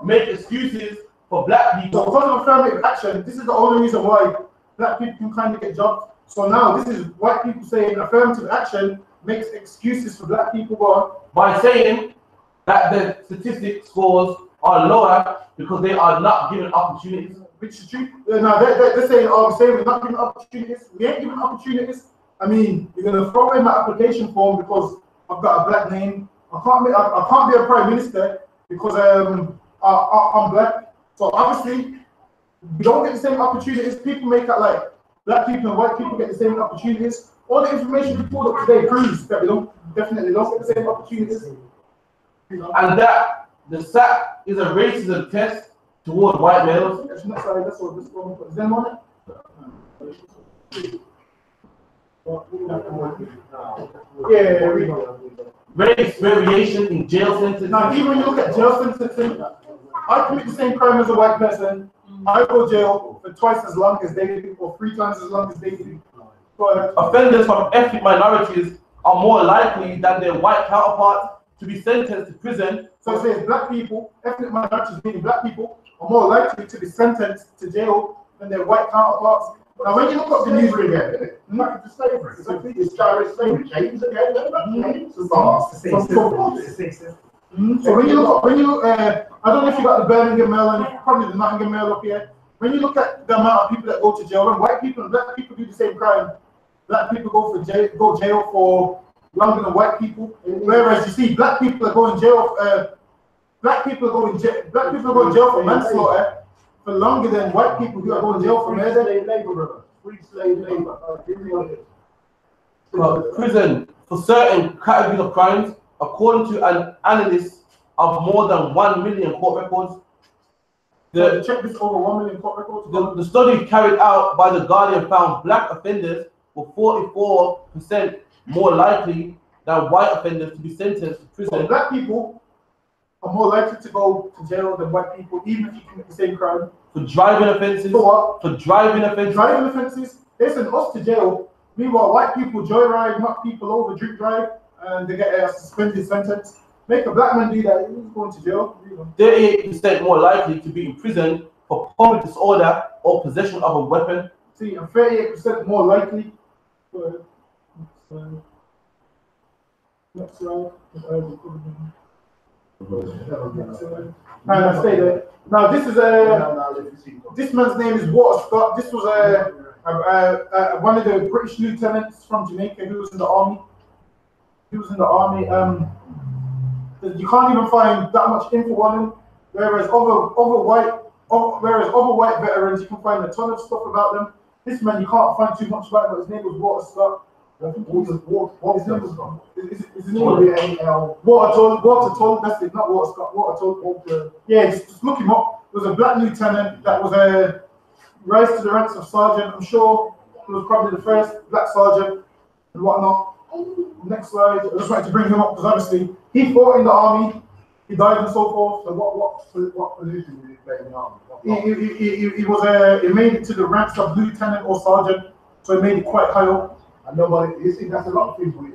Make excuses for black people. So because of affirmative action, this is the only reason why black people can kind of get jobs. So now this is white people saying affirmative action makes excuses for black people by saying that the statistic scores are lower because they are not given opportunities. Which is true. Now they're saying, oh, we're not giving opportunities. We ain't giving opportunities. I mean, you're gonna throw in my application form because I've got a black name. I can't be a prime minister because I'm black. So obviously, we don't get the same opportunities. People make it like black people and white people get the same opportunities. All the information we pulled up today proves that we definitely don't get the same opportunities. And that the SAP is a racism test toward white males. Sorry, that's what this one is. Them on it? Race variation in jail sentences. Now, even when you look at jail sentencing, I commit the same crime as a white person. I go to jail for twice as long as they do, or 3 times as long as they do. Offenders from ethnic minorities are more likely than their white counterparts to be sentenced to prison. So it says black people, ethnic minorities meaning black people, are more likely to be sentenced to jail than their white counterparts. Now, when you look up the news again, back to slavery, it's direct slavery. James again, so when you look, I don't know if you got the Birmingham Mail and probably the Nottingham Mail up here. When you look at the amount of people that go to jail, when white people and black people do the same crime, black people go jail for longer than white people. Whereas you see, black people are going jail. Black people are going jail for manslaughter for longer than white people who are going to jail for murder. Free slave labor. Prison for certain categories of crimes, according to an analyst of more than 1 million court records. Check this over 1 million court records. The study carried out by The Guardian found black offenders were 44% more likely than white offenders to be sentenced to prison. So black people are more likely to go to jail than white people, even if you commit the same crime. For driving offenses. For what? For driving offenses. Driving offenses. They send us to jail. Meanwhile, white people joyride, knock people over, drink drive, and they get a suspended sentence. Make a black man do that, he's going to jail. 38% more likely to be imprisoned for public disorder or possession of a weapon. See, and 38% more likely. Next slide. Stay there. Now this is this man's name is Walter Scott. This was one of the British lieutenants from Jamaica who was in the army. You can't even find that much info on him. Whereas other white veterans, you can find a ton of stuff about them. This man you can't find too much about, but his name was Walter Scott. I think his name was Walter Tull. That's it, not Walter Scott. Walter Tull. Yeah, just look him up. It was a black lieutenant that was a rise to the ranks of sergeant. I'm sure he was probably the first black sergeant and whatnot. Next slide. I just wanted to bring him up because obviously he fought in the army, he died and so forth. So what position did he play in the army? He made it to the ranks of lieutenant or sergeant, so he made it quite high up. And nobody, you see, that's a lot of people.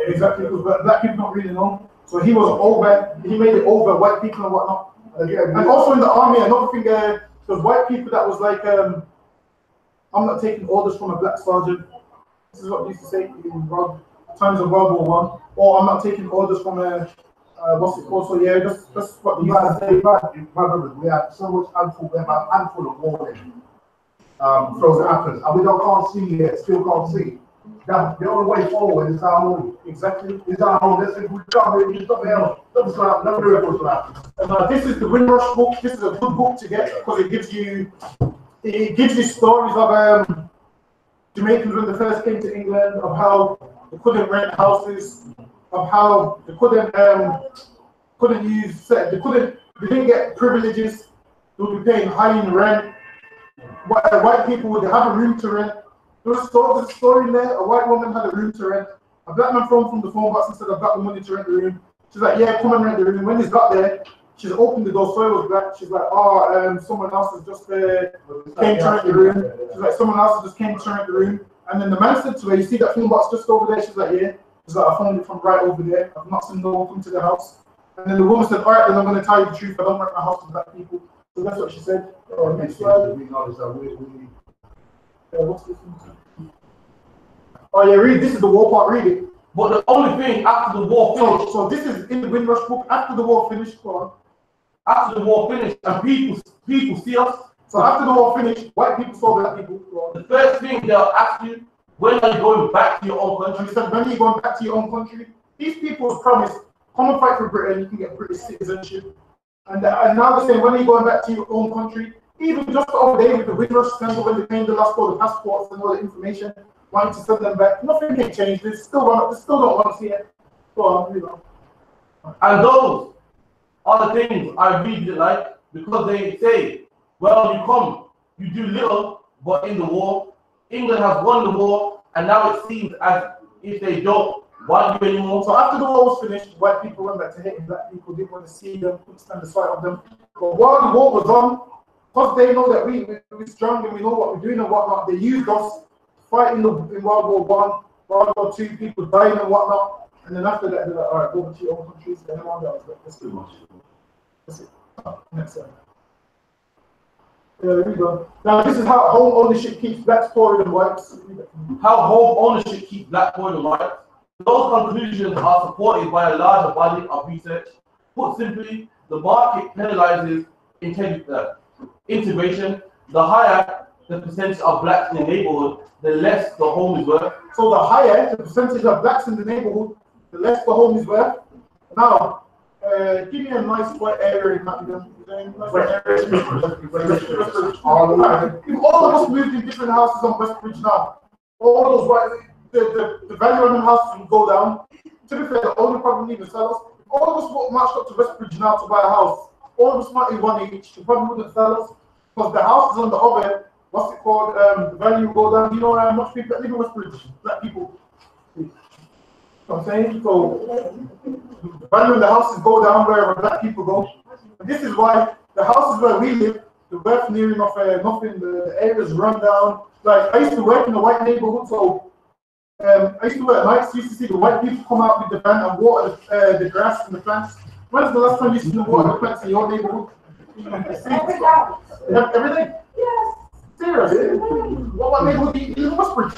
Exactly, because black people don't really know. So he was over. He made it over white people and whatnot. And also in the army, another thing, because white people that was like, I'm not taking orders from a black sergeant. This is what they used to say in times of World War I. Or I'm not taking orders from a what's it called? So yeah, that's what they used to say. My brothers, we have so much handful of warning throws at us, and we can't see yet, still can't see. That's the only way forward is our own. Exactly. It's our own. That's if we come and do something else. This is the Windrush book. This is a good book to get because it gives you stories of Jamaicans when they first came to England, of how they couldn't rent houses, of how they they didn't get privileges. They would be paying high in rent. White people would have a room to rent. There's a story in there. A white woman had a room to rent. A black man phoned from the phone box and said, "I've got the money to rent the room." She's like, "Yeah, come and rent the room." When he's got there, she's opened the door, so it was black. She's like, "Oh, someone else has just came to rent the room." She's like, "Someone else just came to rent the room." And then the man said to her, "You see that phone box just over there?" She's like, "Yeah." She's like, "I found it from right over there. I've not seen no one come to the house." And then the woman said, "All right, then I'm going to tell you the truth. I don't rent my house to black people." So that's what she said. Next slide. What's this one? Oh yeah, read. This is the war part. Read it. But the only thing after the war finished. So this is in the Windrush book. After the war finished, go on. After the war finished, and people see us. So after the war finished, white people saw black people. Go on. The first thing they'll ask you, when are you going back to your own country? And he said, when are you going back to your own country? These people was promised, come and fight for Britain, you can get British citizenship. And now they're saying, when are you going back to your own country? Even just the other day with the Windrush scandal, when they came, the last all the passports and all the information, wanting to send them back. Nothing can change. They still don't want to see it. Go on, you know. And those are the things I really didn't like, because they say, well, you come, you do little, but in the war, England has won the war, and now it seems as if they don't want you anymore. So after the war was finished, white people went back to hating black people, didn't want to see them, couldn't stand the sight of them. But while the war was on, because they know that we're strong and we know what we're doing and whatnot, they used us fighting in World War I, World War II, people dying and whatnot. And then after that, they're like, all right, go to your own countries. And then that's too much. That's it. Next slide. There we go. Now, this is how home ownership keeps blacks poorer than whites. How home ownership keeps black poorer than whites. Those conclusions are supported by a larger body of research. Put simply, the market penalizes integration. The higher the percentage of blacks in the neighborhood, the less the home is worth. So the higher the percentage of blacks in the neighborhood, the less the home is worth. Now, give me a nice white area in Nottingham. If all of us moved in different houses on Westbridge now, all those white, the value of the houses will go down. To be fair, the only problem even sell us. If all of us marched up to Westbridge now to buy a house, all of us might be one each. The problem wouldn't sell us because the houses on the other, what's it called? The value will go down. You know how much people that live in Westbridge, black people. You know what I'm saying? So the value of the houses go down wherever black people go. And this is why the houses where we live, the worth near enough nothing, the areas run down. Like I used to work in a white neighborhood, so I used to work nights, used to see the white people come out with the van and water the grass and the plants. When's the last time you seen them water the plants in your neighborhood? Every day? Yes. Serious? What neighborhood do you live in Westbridge?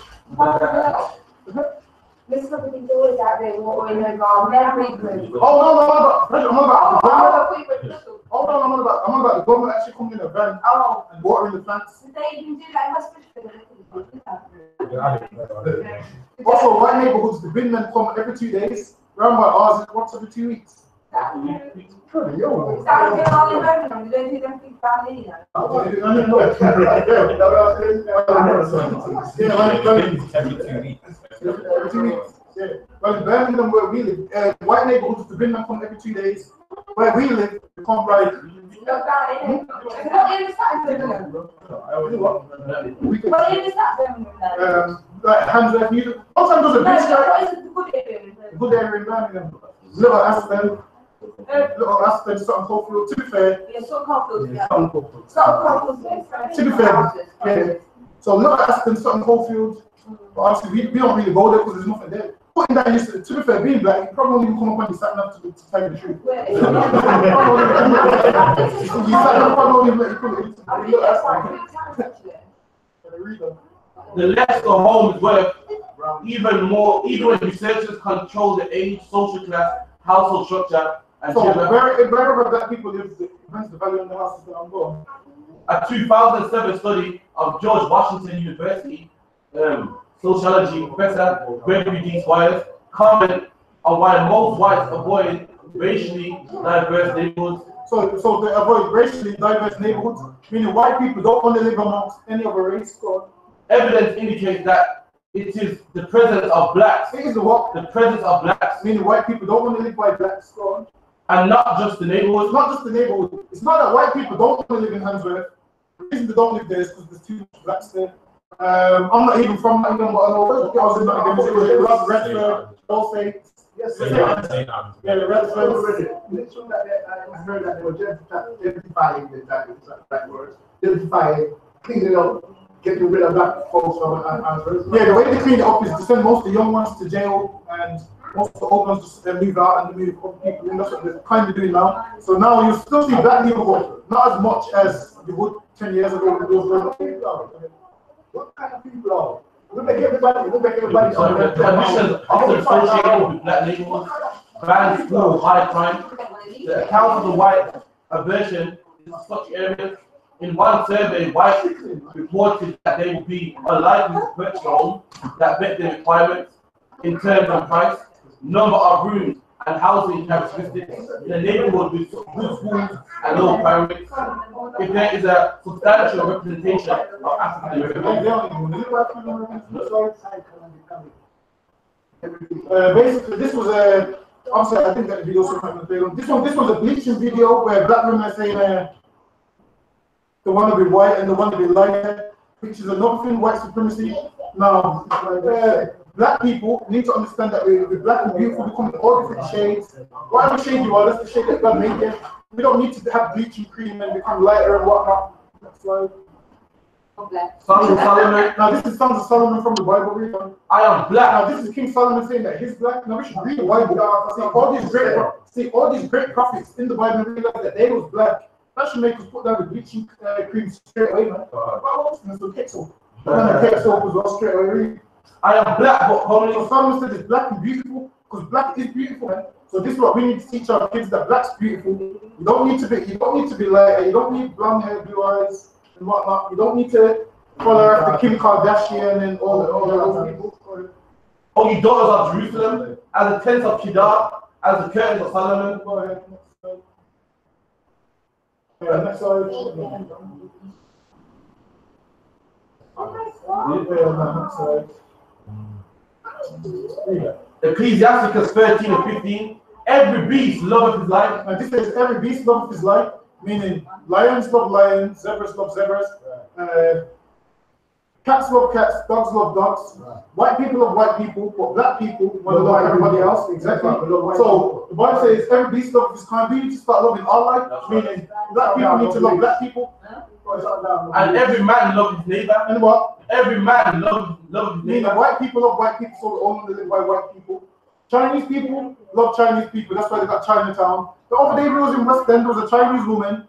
There's something always out there watering over every group. Oh no, I'm on about the government actually coming in a van and watering the plants. Did they even do that in Westbridge? Also, white neighborhoods, the bin men come every 2 days. Round by ours, it's once every 2 weeks. Well, in Birmingham, where we live, white neighborhoods, the bin men come every 2 days. Where we live, they come right. Like Hamza, sometimes there's a big strike. Good area in Birmingham. Little Aspen, Sutton Coldfield. To be fair, to be fair, yeah. So Little Aspen, Sutton Coldfield. But obviously, we don't really go there because there's nothing there. Putting that in, to be fair, being black, you probably won't even come up when you sat enough to tell you the truth. You sat enough, probably won't even let you put it into the less the home is worth, even more, even when researchers control the age, social class, household structure, and so wherever black people live, depends the value of the houses that I'm going. A 2007 study of George Washington University sociology professor Gregory D. Squires comment on why most whites avoid racially diverse neighborhoods. So to avoid racially diverse neighborhoods, meaning white people don't want to live amongst any other race. Evidence indicates that it is the presence of blacks. It is the what? The presence of blacks. Meaning white people don't want to live by blacks. And not just the neighborhood. Not just the neighborhood. It's not that white people don't want to live in Handsworth. The reason they don't live there is because there's too much blacks there. I'm not even from Nottingham, but I know I was in Nottingham. Redford, Allstate. Yes, yeah, Redford. I heard that they were gentrifying gentrifying, cleaning up, getting rid of black folks from Handsworth. Yeah, the way they clean it up is to send most of the young ones to jail and most of the old ones just move out and move other people in. That's what they're kind of doing now. So now you still see black people, not as much as you would 10 years ago. What kind of people are? Look like everybody. So the conditions often associated with black neighborhoods, banned school, high crime. The account of the white aversion in such areas. In one survey, whites reported that they would be unlikely to purchase a home that met their requirements in terms of price, number of rooms, and housing characteristics in a neighborhood with good schools and low crime rates. If there is a substantial representation of African Americans. Basically, this was a. I'm sorry, I think that video was this was a bleaching video where black women are saying they want to be white and they want to be lighter, which is another thing, white supremacy. Now, black people need to understand that we're black and beautiful. We come in all different shades. Whatever shade you are, that's the shade that God made you. We don't need to have bleaching cream and become lighter and whatnot. Next slide. Sons of Solomon. Now this is Sons of Solomon from the Bible. Read on. I am black. Now this is King Solomon saying that he's black. Now we should read the Bible. See all these great prophets in the Bible and realize that they was black. That should make us put down the bleaching cream straight away, man. So cake soap. Cake soap as well straight away. I am black, but homely. So Solomon said it's black and beautiful because black is beautiful, man. So this is what we need to teach our kids, that black's beautiful. You don't need to be lighter. You don't need blonde hair, blue eyes, and whatnot. You don't need to follow after Kim Kardashian and all the people. O ye daughters of Jerusalem, as the tents of Kedar, as the curtains of Solomon. Go ahead, next slide. Next slide. Ecclesiasticus 13 and 15. Every beast loveth his life. And this says every beast loveth his life, meaning lions love lions, zebras love zebras, cats love cats, dogs love dogs. White people love white people, but black people want to love everybody else. Exactly. So the Bible says every beast loveth his kind. We need to start loving our life, meaning black people need to love black people. And every man loves his neighbor. And what? Every man loves his Meaning neighbor. white people love white people, so they only live by white people. Chinese people love Chinese people, that's why they got Chinatown. The other day we was in West End, there was a Chinese woman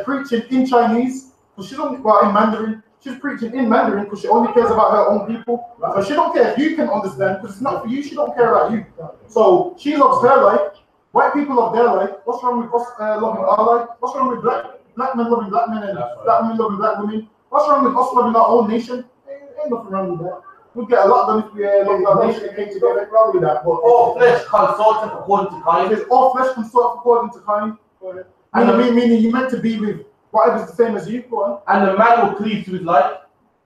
preaching in Chinese, because she don't, well, in Mandarin. She's preaching in Mandarin because she only cares about her own people. So she don't care if you can understand, because it's not for you, she don't care about you. So she loves her life, white people love their life. What's wrong with us loving our life? What's wrong with black men loving black men and black women loving black women? What's wrong with us loving our own nation? Ain't nothing wrong with that. We'll get a lot done if we love our nation and came together. Wrong with that. But all flesh consorteth according to kind. There's all flesh consorteth according to kind. Meaning you meant to be with whatever's the same as you. And the man will cleave to his life.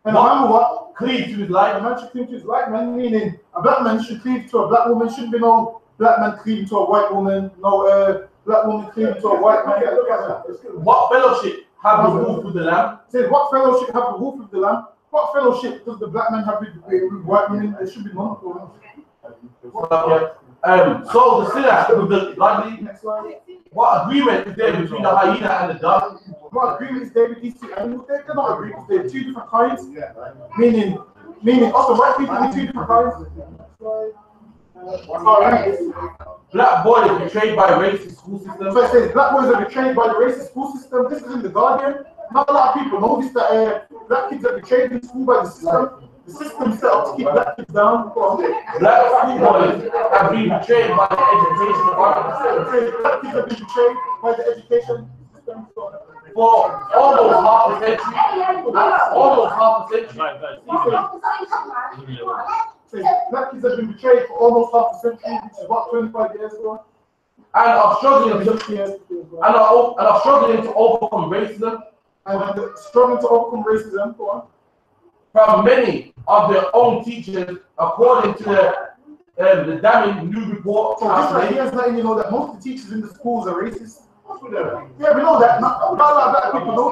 And a man will what? Cleave to his life. A man should cleave to his life, man. Meaning a black man should cleave to a black woman. Shouldn't be no black man cleaving to a white woman. No black woman cleaving to a white man. Look at that. What fellowship have the wolf with the lamb? Says what fellowship have the wolf with the lamb? What fellowship does the black man have with white women? There should be none. So the sinner with the godly. What agreement is there between the hyena and the dog? What agreement is there with these two animals? They're not agreed. They're two different kinds. Meaning also white people are two different kinds. Alright. Black boys are betrayed by racist school system. So it says black boys are betrayed by the racist school system. This is in the Guardian. Not a lot of people know this, that black kids are betrayed in school by the system. The system set up to keep black kids down. Black school boys have been betrayed by the education department. Black kids have been betrayed by the education system. for almost half a century. Almost half a century. Black kids have been betrayed for almost half a century, which is about 25 years ago. And are struggling to overcome racism. And struggling to overcome racism from many of their own teachers, according to the damning new report. So this right here is letting you know that most of the teachers in the schools are racist. Yeah, we know that. Not a lot of black people know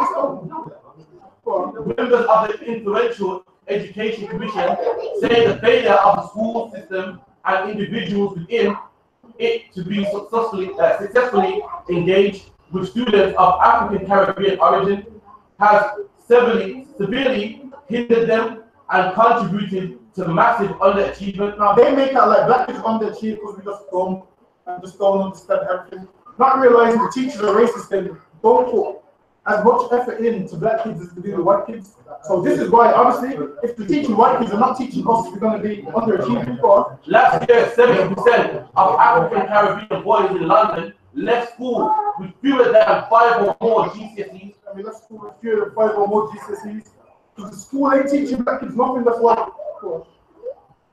this. Members of the Influential Education Commission say the failure of the school system and individuals within it to be successfully engaged with students of African Caribbean origin has severely hindered them and contributed to massive underachievement. Now they make out like black kids underachieve because we just don't understand everything. Not realizing the teachers are racist and don't put as much effort into black kids as to do the white kids. So this is why, obviously, if the teaching white kids are not teaching us, we're going to be underachieving for. Last year, 70% of African Caribbean boys in London left school with fewer than 5 or more GCSEs. I mean, left school with fewer than 5 or more GCSEs. Because the school ain't teaching black kids nothing that's white.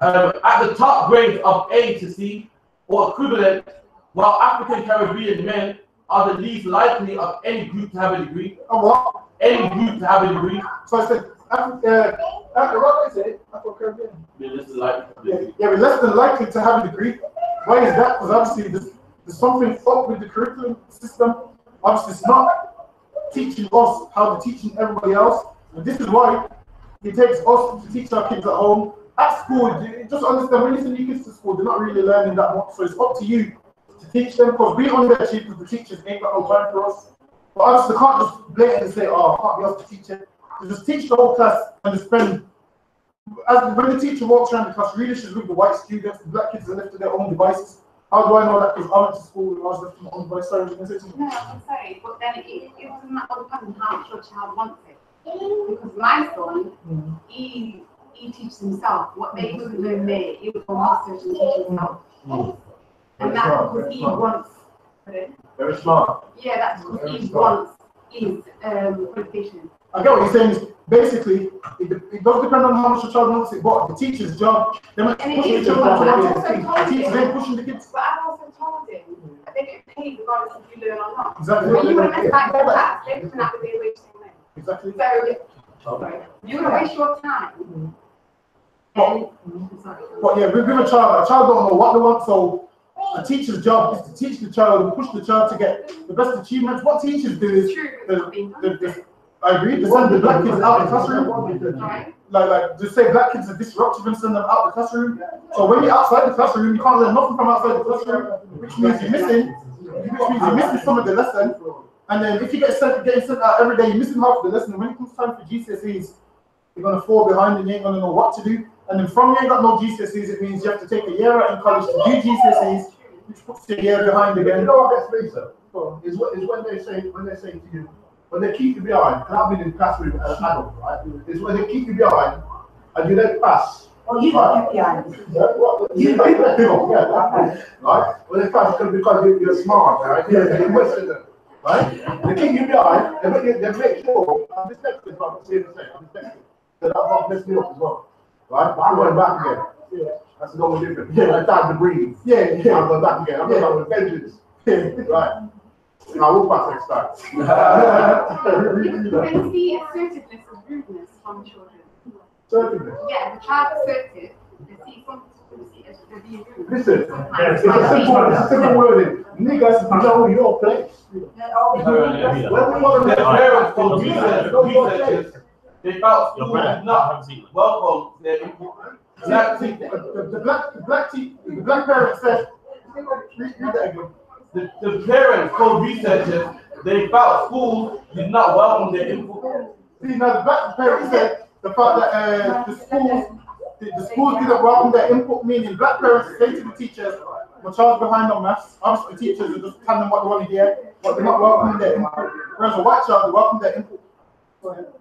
At the top grades of A to C or equivalent, while African Caribbean men are the least likely of any group to have a degree. What? Any group to have a degree. So I said, what did I say? Afro-Caribbean. We're less than likely. Yeah, we're less than likely to have a degree. Why is that? Because obviously there's something up with the curriculum system. Obviously, it's not teaching us how to teaching everybody else. And this is why it takes us to teach our kids at home. At school, just understand when you send your kids to school, they're not really learning that much. So it's up to you to teach them, because we underachieve because the teachers ain't got no time for us. But obviously, they can't just blatantly say, oh, I can't be asked to teach it. They just teach the whole class and they spend. When the teacher walks around the class, really she's with the white students, the black kids are left to their own devices. How do I know that? Because I went to school and I was left to my own device. Sorry, you say something? No, I'm sorry, but then it doesn't matter on how much your child wants it. Because my son, he teaches himself. What they couldn't learn there, he would go research and teach himself. And that's because he wants. Very smart. Yeah, that's because he wants his qualification. I get what you're saying. Is basically, it does depend on how much the child wants it, but the teacher's job, they might push the children. The teachers ain't pushing the kids. But I've also told him that they get paid regardless if you learn or not. Exactly. When you want to mess back their class, they're coming out with their wage same way. Exactly. So, you want to waste your time. But yeah, with a child don't know what they want, so a teacher's job is to teach the child and push the child to get the best achievements. What teachers do is, I agree, they send the black kids out of the classroom. Like just say black kids are disruptive and send them out of the classroom. So when you're outside the classroom, you can't learn nothing from outside the classroom, which means you're missing some of the lesson. And then if you getting sent out every day, you're missing half of the lesson. And when it comes time for GCSEs, you're gonna fall behind and you ain't gonna know what to do. And then from you ain't got no GCSEs, it means you have to take a year out in college to do GCSEs, which puts you a year behind again. You know what gets me, sir? Is when they say to you, when they keep you behind, and I've been in the classroom as an adult, right? Is when they keep you behind and you don't pass. Oh, you got kept behind. You right? When they pass because you're smart, right? You're Western, right? They keep you behind, they make sure, I'm dyslexic, but I'm saying the same, I'm dyslexic. So that messed me up as well. Right? But I'm going back again. Yeah. That's the only difference. Yeah. I time to breathe. Yeah. I'm going back again. I'm going with vengeance. Right. And I will pass next time. You can see assertiveness and rudeness from children. Assertiveness? Yeah, the child assertive, they see something as they're being rude. Listen, it's a simple wording. Niggas know your place. They felt school did not welcome their input. The black parents said, the parents told researchers they felt schools did not welcome their input. See, now the black parents said the fact that the schools didn't welcome their input, meaning black parents say to the teachers, my child's behind on maths. Obviously, the teachers are just telling them what they want to hear, but they're not welcoming their input. Whereas a white child, they welcome their input.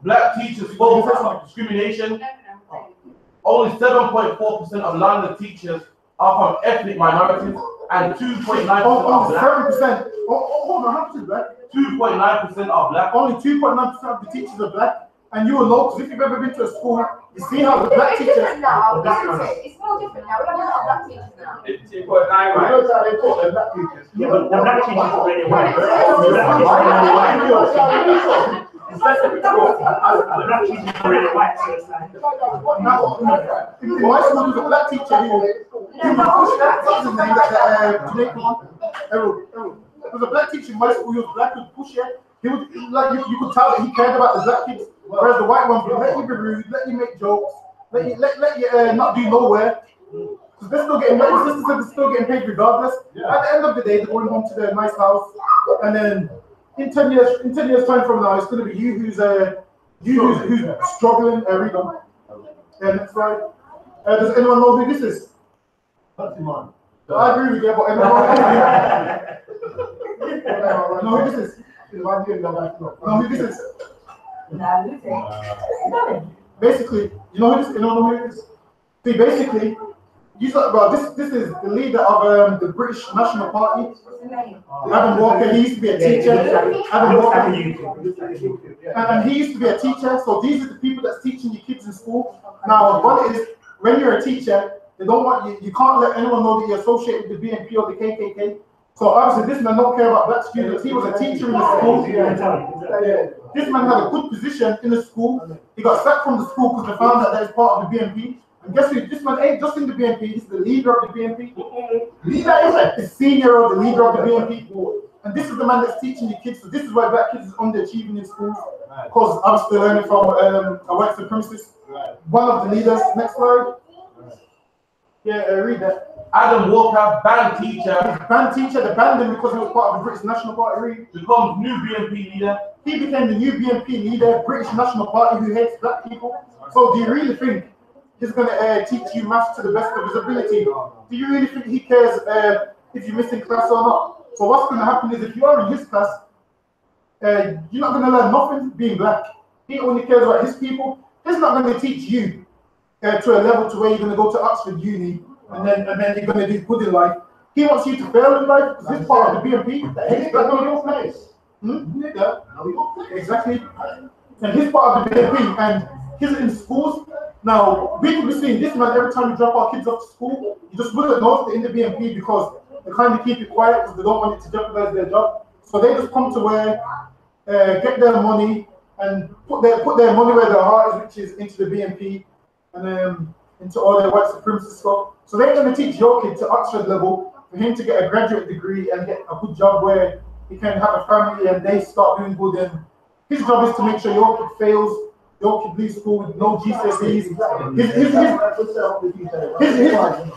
Black teachers focus on discrimination. Only 7.4% of London teachers are from ethnic minorities. and 2.9% are black. 7%. Hold on, how much is black? 2.9% are black. Only 2.9% of the teachers are black. And you will know, because if you've ever been to a school, you see how the black It's teachers. different now. It's more different now. We have a lot of black teachers now. It's 2.9, right? That's how they talk, the black teachers. Yeah, but the black teachers are really white. The black teachers are really white, so it's like. In my school, there was a black teacher who what's his name, that Jamaican one? Errol. There was a black teacher in my school, he was black, he would push it. He would, like, you could tell that he cared about the black kids, whereas the white ones would let you be rude, let you make jokes, let you not do nowhere. Because they're still getting, my sister said they're still getting paid regardless. At the end of the day, they're going home to their nice house, and then in 10 years time from now, it's going to be you who's struggling. Read on. Next slide. Does anyone know who this is? That's mine. I agree with you, but anyone know who this is? Know who this is? Basically, you know who it is? See, basically, this is the leader of the British National Party. Adam Walker, he used to be a teacher. Adam Walker, and he used to be a teacher. So these are the people that's teaching your kids in school. Now, one is when you're a teacher, they don't want you can't let anyone know that you're associated with the BNP or the KKK. So obviously, this man don't care about black students. He was a teacher in the school. This man had a good position in the school. He got sacked from the school because they found that he's part of the BNP. And guess what? This man ain't just in the BNP. He's the leader of the BNP. Leader is it? The senior of the leader of the BNP. And this is the man that's teaching the kids. So this is why black kids is underachieving in schools. Because I'm still learning from a white supremacist. One of the leaders. Next slide. Yeah, read that. Adam Walker, banned teacher. Banned teacher, they banned him because he was part of the British National Party. Becomes new BNP leader. He became the new BNP leader, British National Party, who hates black people. So do you really think he's going to teach you maths to the best of his ability? Do you really think he cares if you're missing class or not? So what's going to happen is if you are in his class, you're not going to learn nothing being black. He only cares about his people. He's not going to teach you to a level to where you're going to go to Oxford Uni and then you're going to do good in life. He wants you to fail in life because he's part of the BNP. Exactly. And he's part of the BNP and he's in schools. Now, we could be seeing this man every time we drop our kids off to school. You just wouldn't know if they're in the BNP because they kind of keep it quiet because they don't want it to jeopardize their job. So they just come to where, get their money and put their money where their heart is, which is into the BNP and into all their white supremacist stuff. So they're going to teach your kid to Oxford level for him to get a graduate degree and get a good job where he can have a family and they start doing good. And his job is to make sure your kid fails, your kid leaves school with no GCSEs.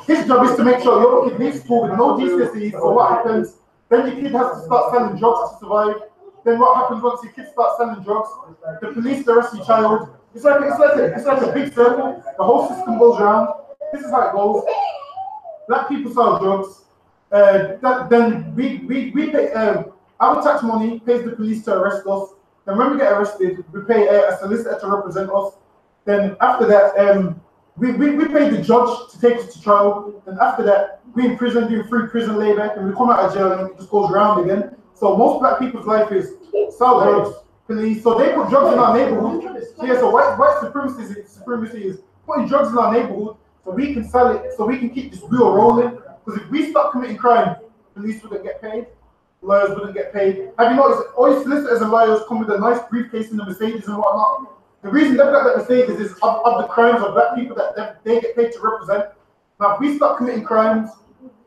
His job is to make sure your kid leaves school with no GCSEs. So what happens? Then your kid has to start selling drugs to survive. Then what happens once your kid starts selling drugs? The police arrest your child. It's like a big circle. The whole system goes around. This is how it goes. Black people sell drugs. Then we pay our tax money pays the police to arrest us. Then when we get arrested, we pay a solicitor to represent us. Then after that, we pay the judge to take us to trial. Then after that, we in prison doing free prison labor, and we come out of jail and it just goes around again. So most black people's life is sell drugs, police. So they put drugs in our neighborhood. Yeah, so white supremacy is putting drugs in our neighborhood so we can sell it, so we can keep this wheel rolling. Because if we stop committing crime, police wouldn't get paid, lawyers wouldn't get paid. Have you noticed all your solicitors and lawyers come with a nice briefcase in the Mercedes and whatnot? The reason they've got that Mercedes is of the crimes of black people that they get paid to represent. Now, if we stop committing crimes,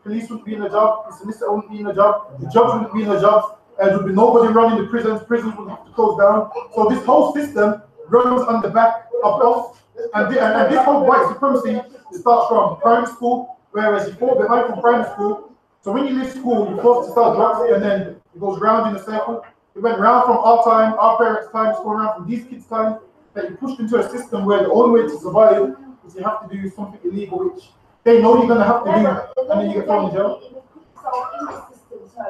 police wouldn't be in a job, the solicitor wouldn't be in a job, the judge wouldn't be in a job, and there would be nobody running the prisons would have to close down. So this whole system runs on the back of us, and this whole white supremacy starts from primary school, whereas you fall behind from primary school. So when you leave school, you're forced to sell drugs, and then it goes round in a circle. It went round from our time, our parents' time, it's going around from these kids' time, that you're pushed into a system where the only way to survive is you have to do something illegal, which they know you're going to have to do, and then you get thrown in jail. So in this system, so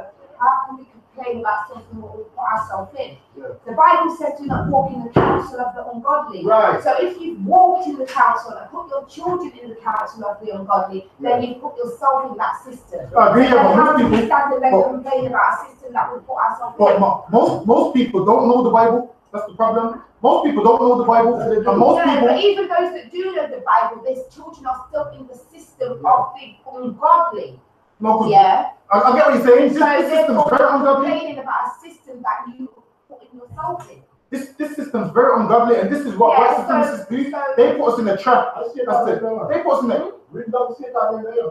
how can we complain about something what we put ourselves in? The Bible says do not walk in the counsel of the ungodly. Right. So if you walk in the counsel and put your children in the counsel of the ungodly, then you put yourself in that system. How can we stand and then complain about a system that we put ourselves in? But most people don't know the Bible. That's the problem. Most people don't know the Bible. And most people. But even those that do know the Bible, these children are still in the system of the ungodly. No, yeah. I get what you're saying. So This system is very ungodly. complaining about a system that you put yourself in. This system is very ungodly, and this is what white supremacists do. They put us in a trap. That's it. They put us in a.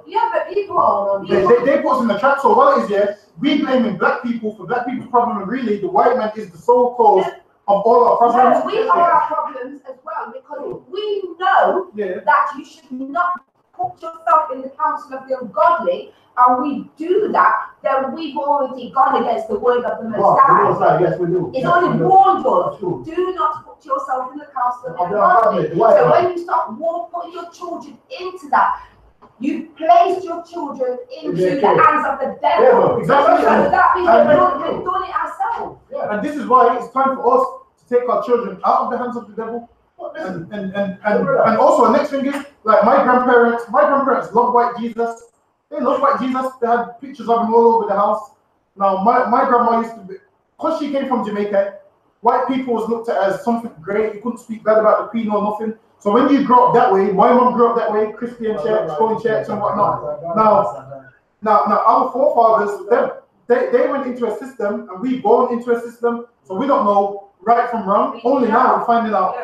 Yeah, but people. They put us in a trap. So what it is, yeah, we blaming black people for black people's problem, and really the white man is the sole cause of all our problems. No, we are our problems as well, because we know that you should not put yourself in the counsel of the ungodly, and we do that, then we've already gone against the word of the Most High. Yes, we do. It's only warned us. Do not put yourself in the counsel of the ungodly. So when you start putting your children into that, you place your children into the hands of the devil. Exactly. So that means we've done it ourselves. And this is why it's time for us to take our children out of the hands of the devil. And also the next thing is, like my grandparents love white Jesus. They love white Jesus. They had pictures of him all over the house. Now my grandma used to be, because she came from Jamaica, white people was looked at as something great. You couldn't speak bad about the Queen or nothing. So when you grow up that way, my mom grew up that way, Christian church, going church and whatnot. Now our forefathers, they went into a system, and we born into a system, so we don't know right from wrong. Only now we're finding out.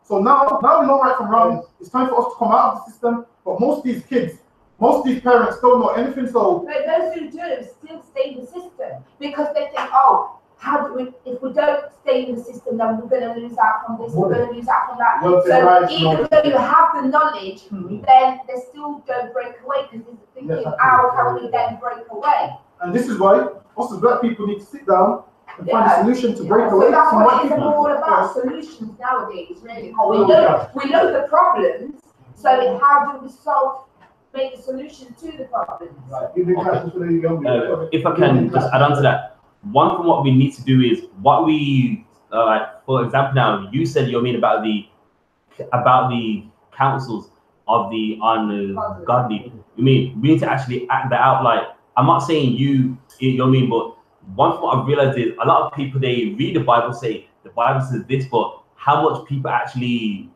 So now we know right from wrong. It's time for us to come out of the system. But most of these kids, most of these parents don't know anything. So but those who do still stay in the system, because they think, oh, how do we? If we don't stay in the system, then we're going to lose out from this. We're going to lose out from that. So even though you have the knowledge, then they still don't break away, because they're thinking, how can we then break away? And this is why us as black people need to sit down and find a solution to break away. So that's from what white it's people. all about, solutions nowadays, really. We know the problems, so how do we make a solution to the problems? If I can just add on to that, one thing what we need to do is what we like. For example, now you said about the councils of the ungodly. You mean we need to actually act that out? Like, I'm not saying but one thing what I've realized is a lot of people, they read the Bible, say the Bible says this, but how much people actually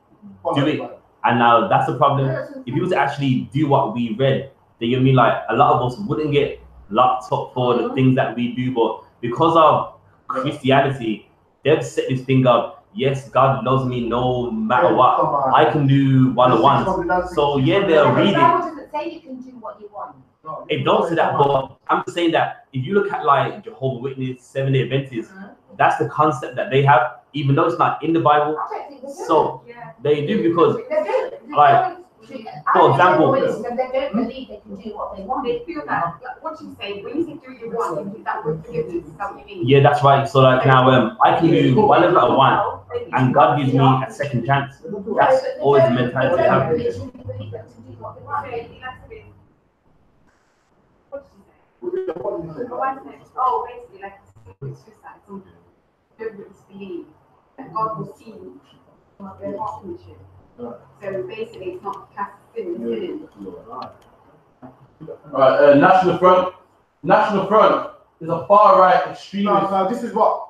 do it? And now that's the problem. If you were to actually do what we read, then like a lot of us wouldn't get locked up for the things that we do, but because of Christianity, they've set this thing up. Yes, God loves me no matter what. I can do what I want. So yeah, they'll read it. The Bible doesn't say you can do what you want. It don't say that, but I'm just saying that if you look at like Jehovah's Witness, Seventh-day Adventists, that's the concept that they have, even though it's not in the Bible. So they do, because like, for example, they don't believe they can do what they want. They feel that, like, what you say, when you say do you want, that would forgiveness is something you mean. Yeah, that's right. So like now, I can do whatever I want, and God gives me a second chance. That's always the mentality I have. What did you say? Oh, basically, like, it's suicide. Don't believe that God will see their heartmanship. So basically, it's not cast sin. Alright, National Front. National Front is a far right extremist. Now this is what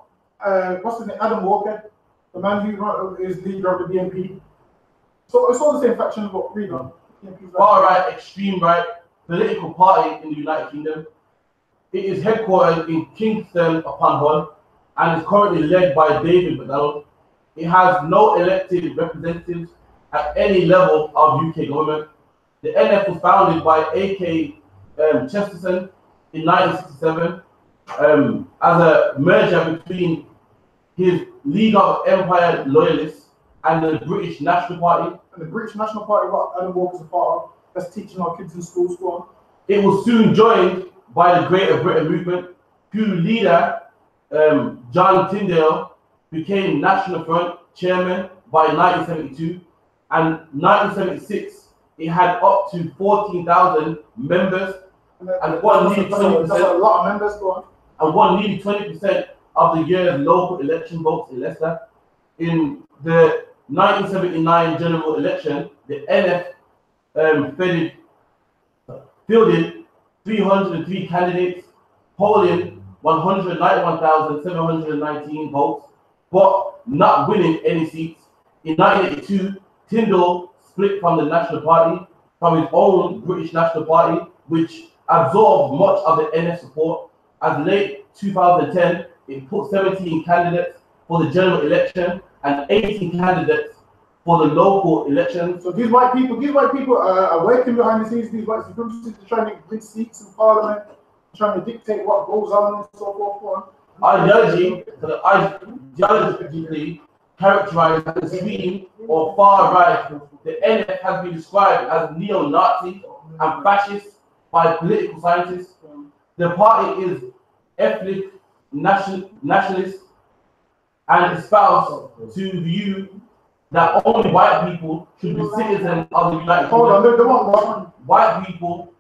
what's his name? Adam Walker, the man who is leader of the BNP. So it's all the same faction, but read on. Far right, extreme right political party in the United Kingdom. It is headquartered in Kingston upon Hull and is currently led by David McDonald. It has no elected representatives at any level of UK government. The NF was founded by A.K. Chesterton in 1967 as a merger between his League of Empire Loyalists and the British National Party. And the British National Party, what Adam Walker's a part of, that's teaching our kids in schools. Go on. It was soon joined by the Greater Britain movement, whose leader, John Tyndale, became National Front chairman by 1972, and 1976 it had up to 14,000 members and won nearly That's a 20%. lot of members, go on. And won nearly 20% of the year's local election votes in Leicester. In the 1979 general election, the NF fielded 303 candidates, polling 191,719 votes, but not winning any seats. In 1982, Tyndall split from the National Party, from his own British National Party, which absorbed much of the NF support. As late 2010, it put 17 candidates for the general election and 18 candidates for the local elections. So these white people are working behind the scenes. These white supremacists are trying to win seats in parliament, trying to dictate what goes on and so forth. Ideologically characterized as extreme or far right, the NF has been described as neo-Nazi and fascist by political scientists. The party is ethnic nationalist and espoused to view that only white people should be citizens of the United Kingdom. White people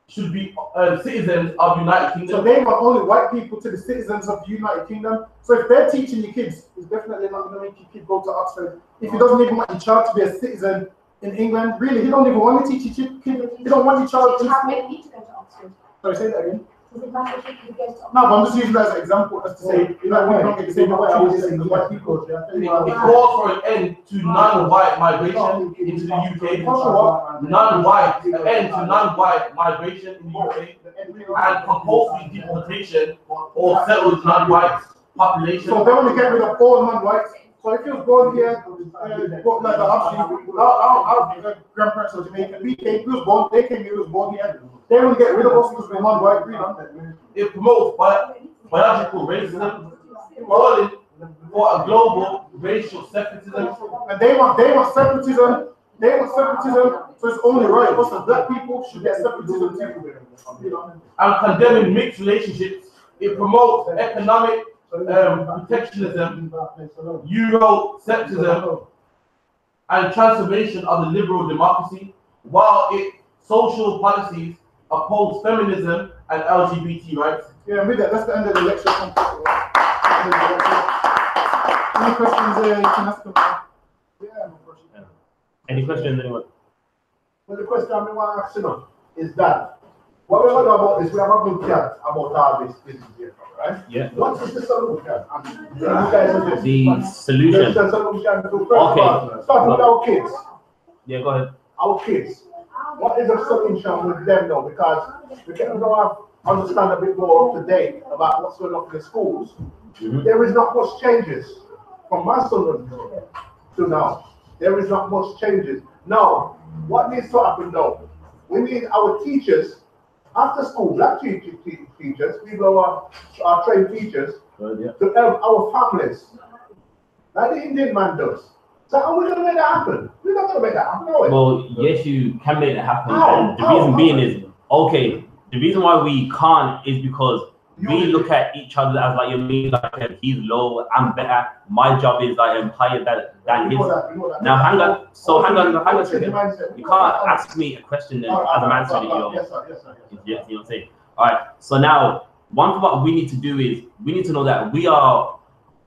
should be citizens of the United Kingdom. So they want only white people to be citizens of the United Kingdom. So if they're teaching your kids, it's definitely not going to make your kid go to Oxford. If he doesn't even want your child to be a citizen in England, really, he don't even want to teach your kid. He don't want your child to. Need to go to Oxford. Sorry, say that again. Does it matter if you go to Oxford? No, but I'm just using that as an example, as to say, you know, we don't get to say what I was saying, the white people. It calls for an end to non-white migration into the UK. An end to non-white migration in the UK, and compulsory deportation or settled non-white population. So they want to get rid of all non-whites. So if you was born here, like our grandparents are Jamaican, we was born, they came here, was born here. They want to get rid of us because we're non-white. It promotes biological racism, calling for a global racial separatism. And they want separatism. So it's only right. Us as black people should get separatism too. And condemning mixed relationships. It promotes economic protectionism, Euroscepticism, and transformation of the liberal democracy, while its social policies oppose feminism and LGBT rights. Yeah, and with that, that's the end of the lecture. Any questions you can ask them? Yeah, no question. Any questions, anyone? Well, the question I want to ask you is that what we know about this, we have a good chat about all this here, right? Yeah. What is the solution? The solution. The solution to Okay. Start with our kids. Yeah, go ahead. Our kids. What is the solution with them though? Because we can understand a bit more up to date about what's going on in the schools. There is not much changes from my son to now. There is not much changes. Now, what needs to happen though? We need our teachers, after school, black teachers, people who are trained teachers, to help our families, like the Indian man does. So how are we going to make that happen? We're not going to make that happen, are we? Well, yes, you can make it happen. And the reason being is, okay, the reason why we can't is because we look at each other as like, you mean, like he's low, I'm better, my job is like higher than his. Now hang on a second. You can't ask me a question then as I'm answering it. Yes, sir. You know what I'm saying? Alright, so now one thing what we need to do is we need to know that we are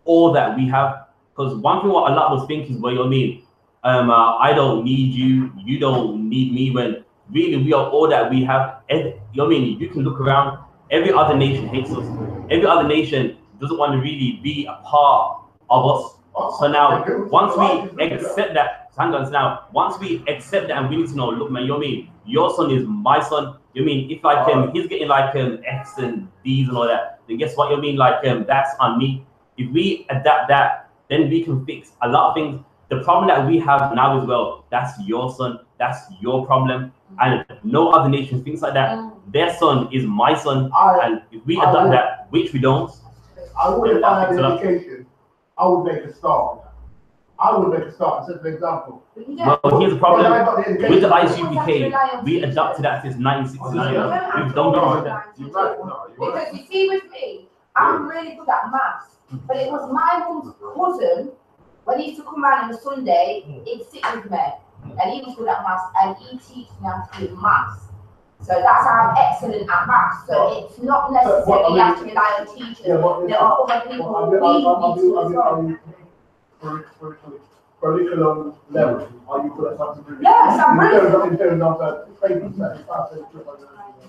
all that we have. Because one thing what a lot of us think is, well, you know what I mean? I don't need you, you don't need me, when really we are all that we have. You know what I mean? You can look around, every other nation hates us. Every other nation doesn't want to really be a part of us. So now, once we accept that, once we accept that and we need to know, look, man, you know what I mean? Your son is my son. You know what I mean? If like he's getting like X and D's and all that, then guess what? You know what I mean? Like that's on me. If we adapt that, then we can fix a lot of things. The problem that we have now as well, that's your son, that's your problem. And no other nation thinks like that. Their son is my son. And if we adopt that, which we don't, I would find education. I would make a start. Set an example. Well, here's the problem. With the I.S.U.P.K, we adopted that since 1969. We've done that. Because you see with me, I'm really good at maths. But it was my mum's cousin, when he used to come around on a Sunday, he'd sit with me. And he was good at maths, and he teaches me how to do maths. So that's how I'm excellent at maths. So it's not necessarily you have to rely on teachers. There are other people who need to as well. Curriculum level, are you good at something? Yes, I'm brilliant. In terms of papers,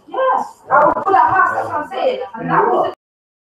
Yes, I was good at maths, that's what I'm saying. And that wasn't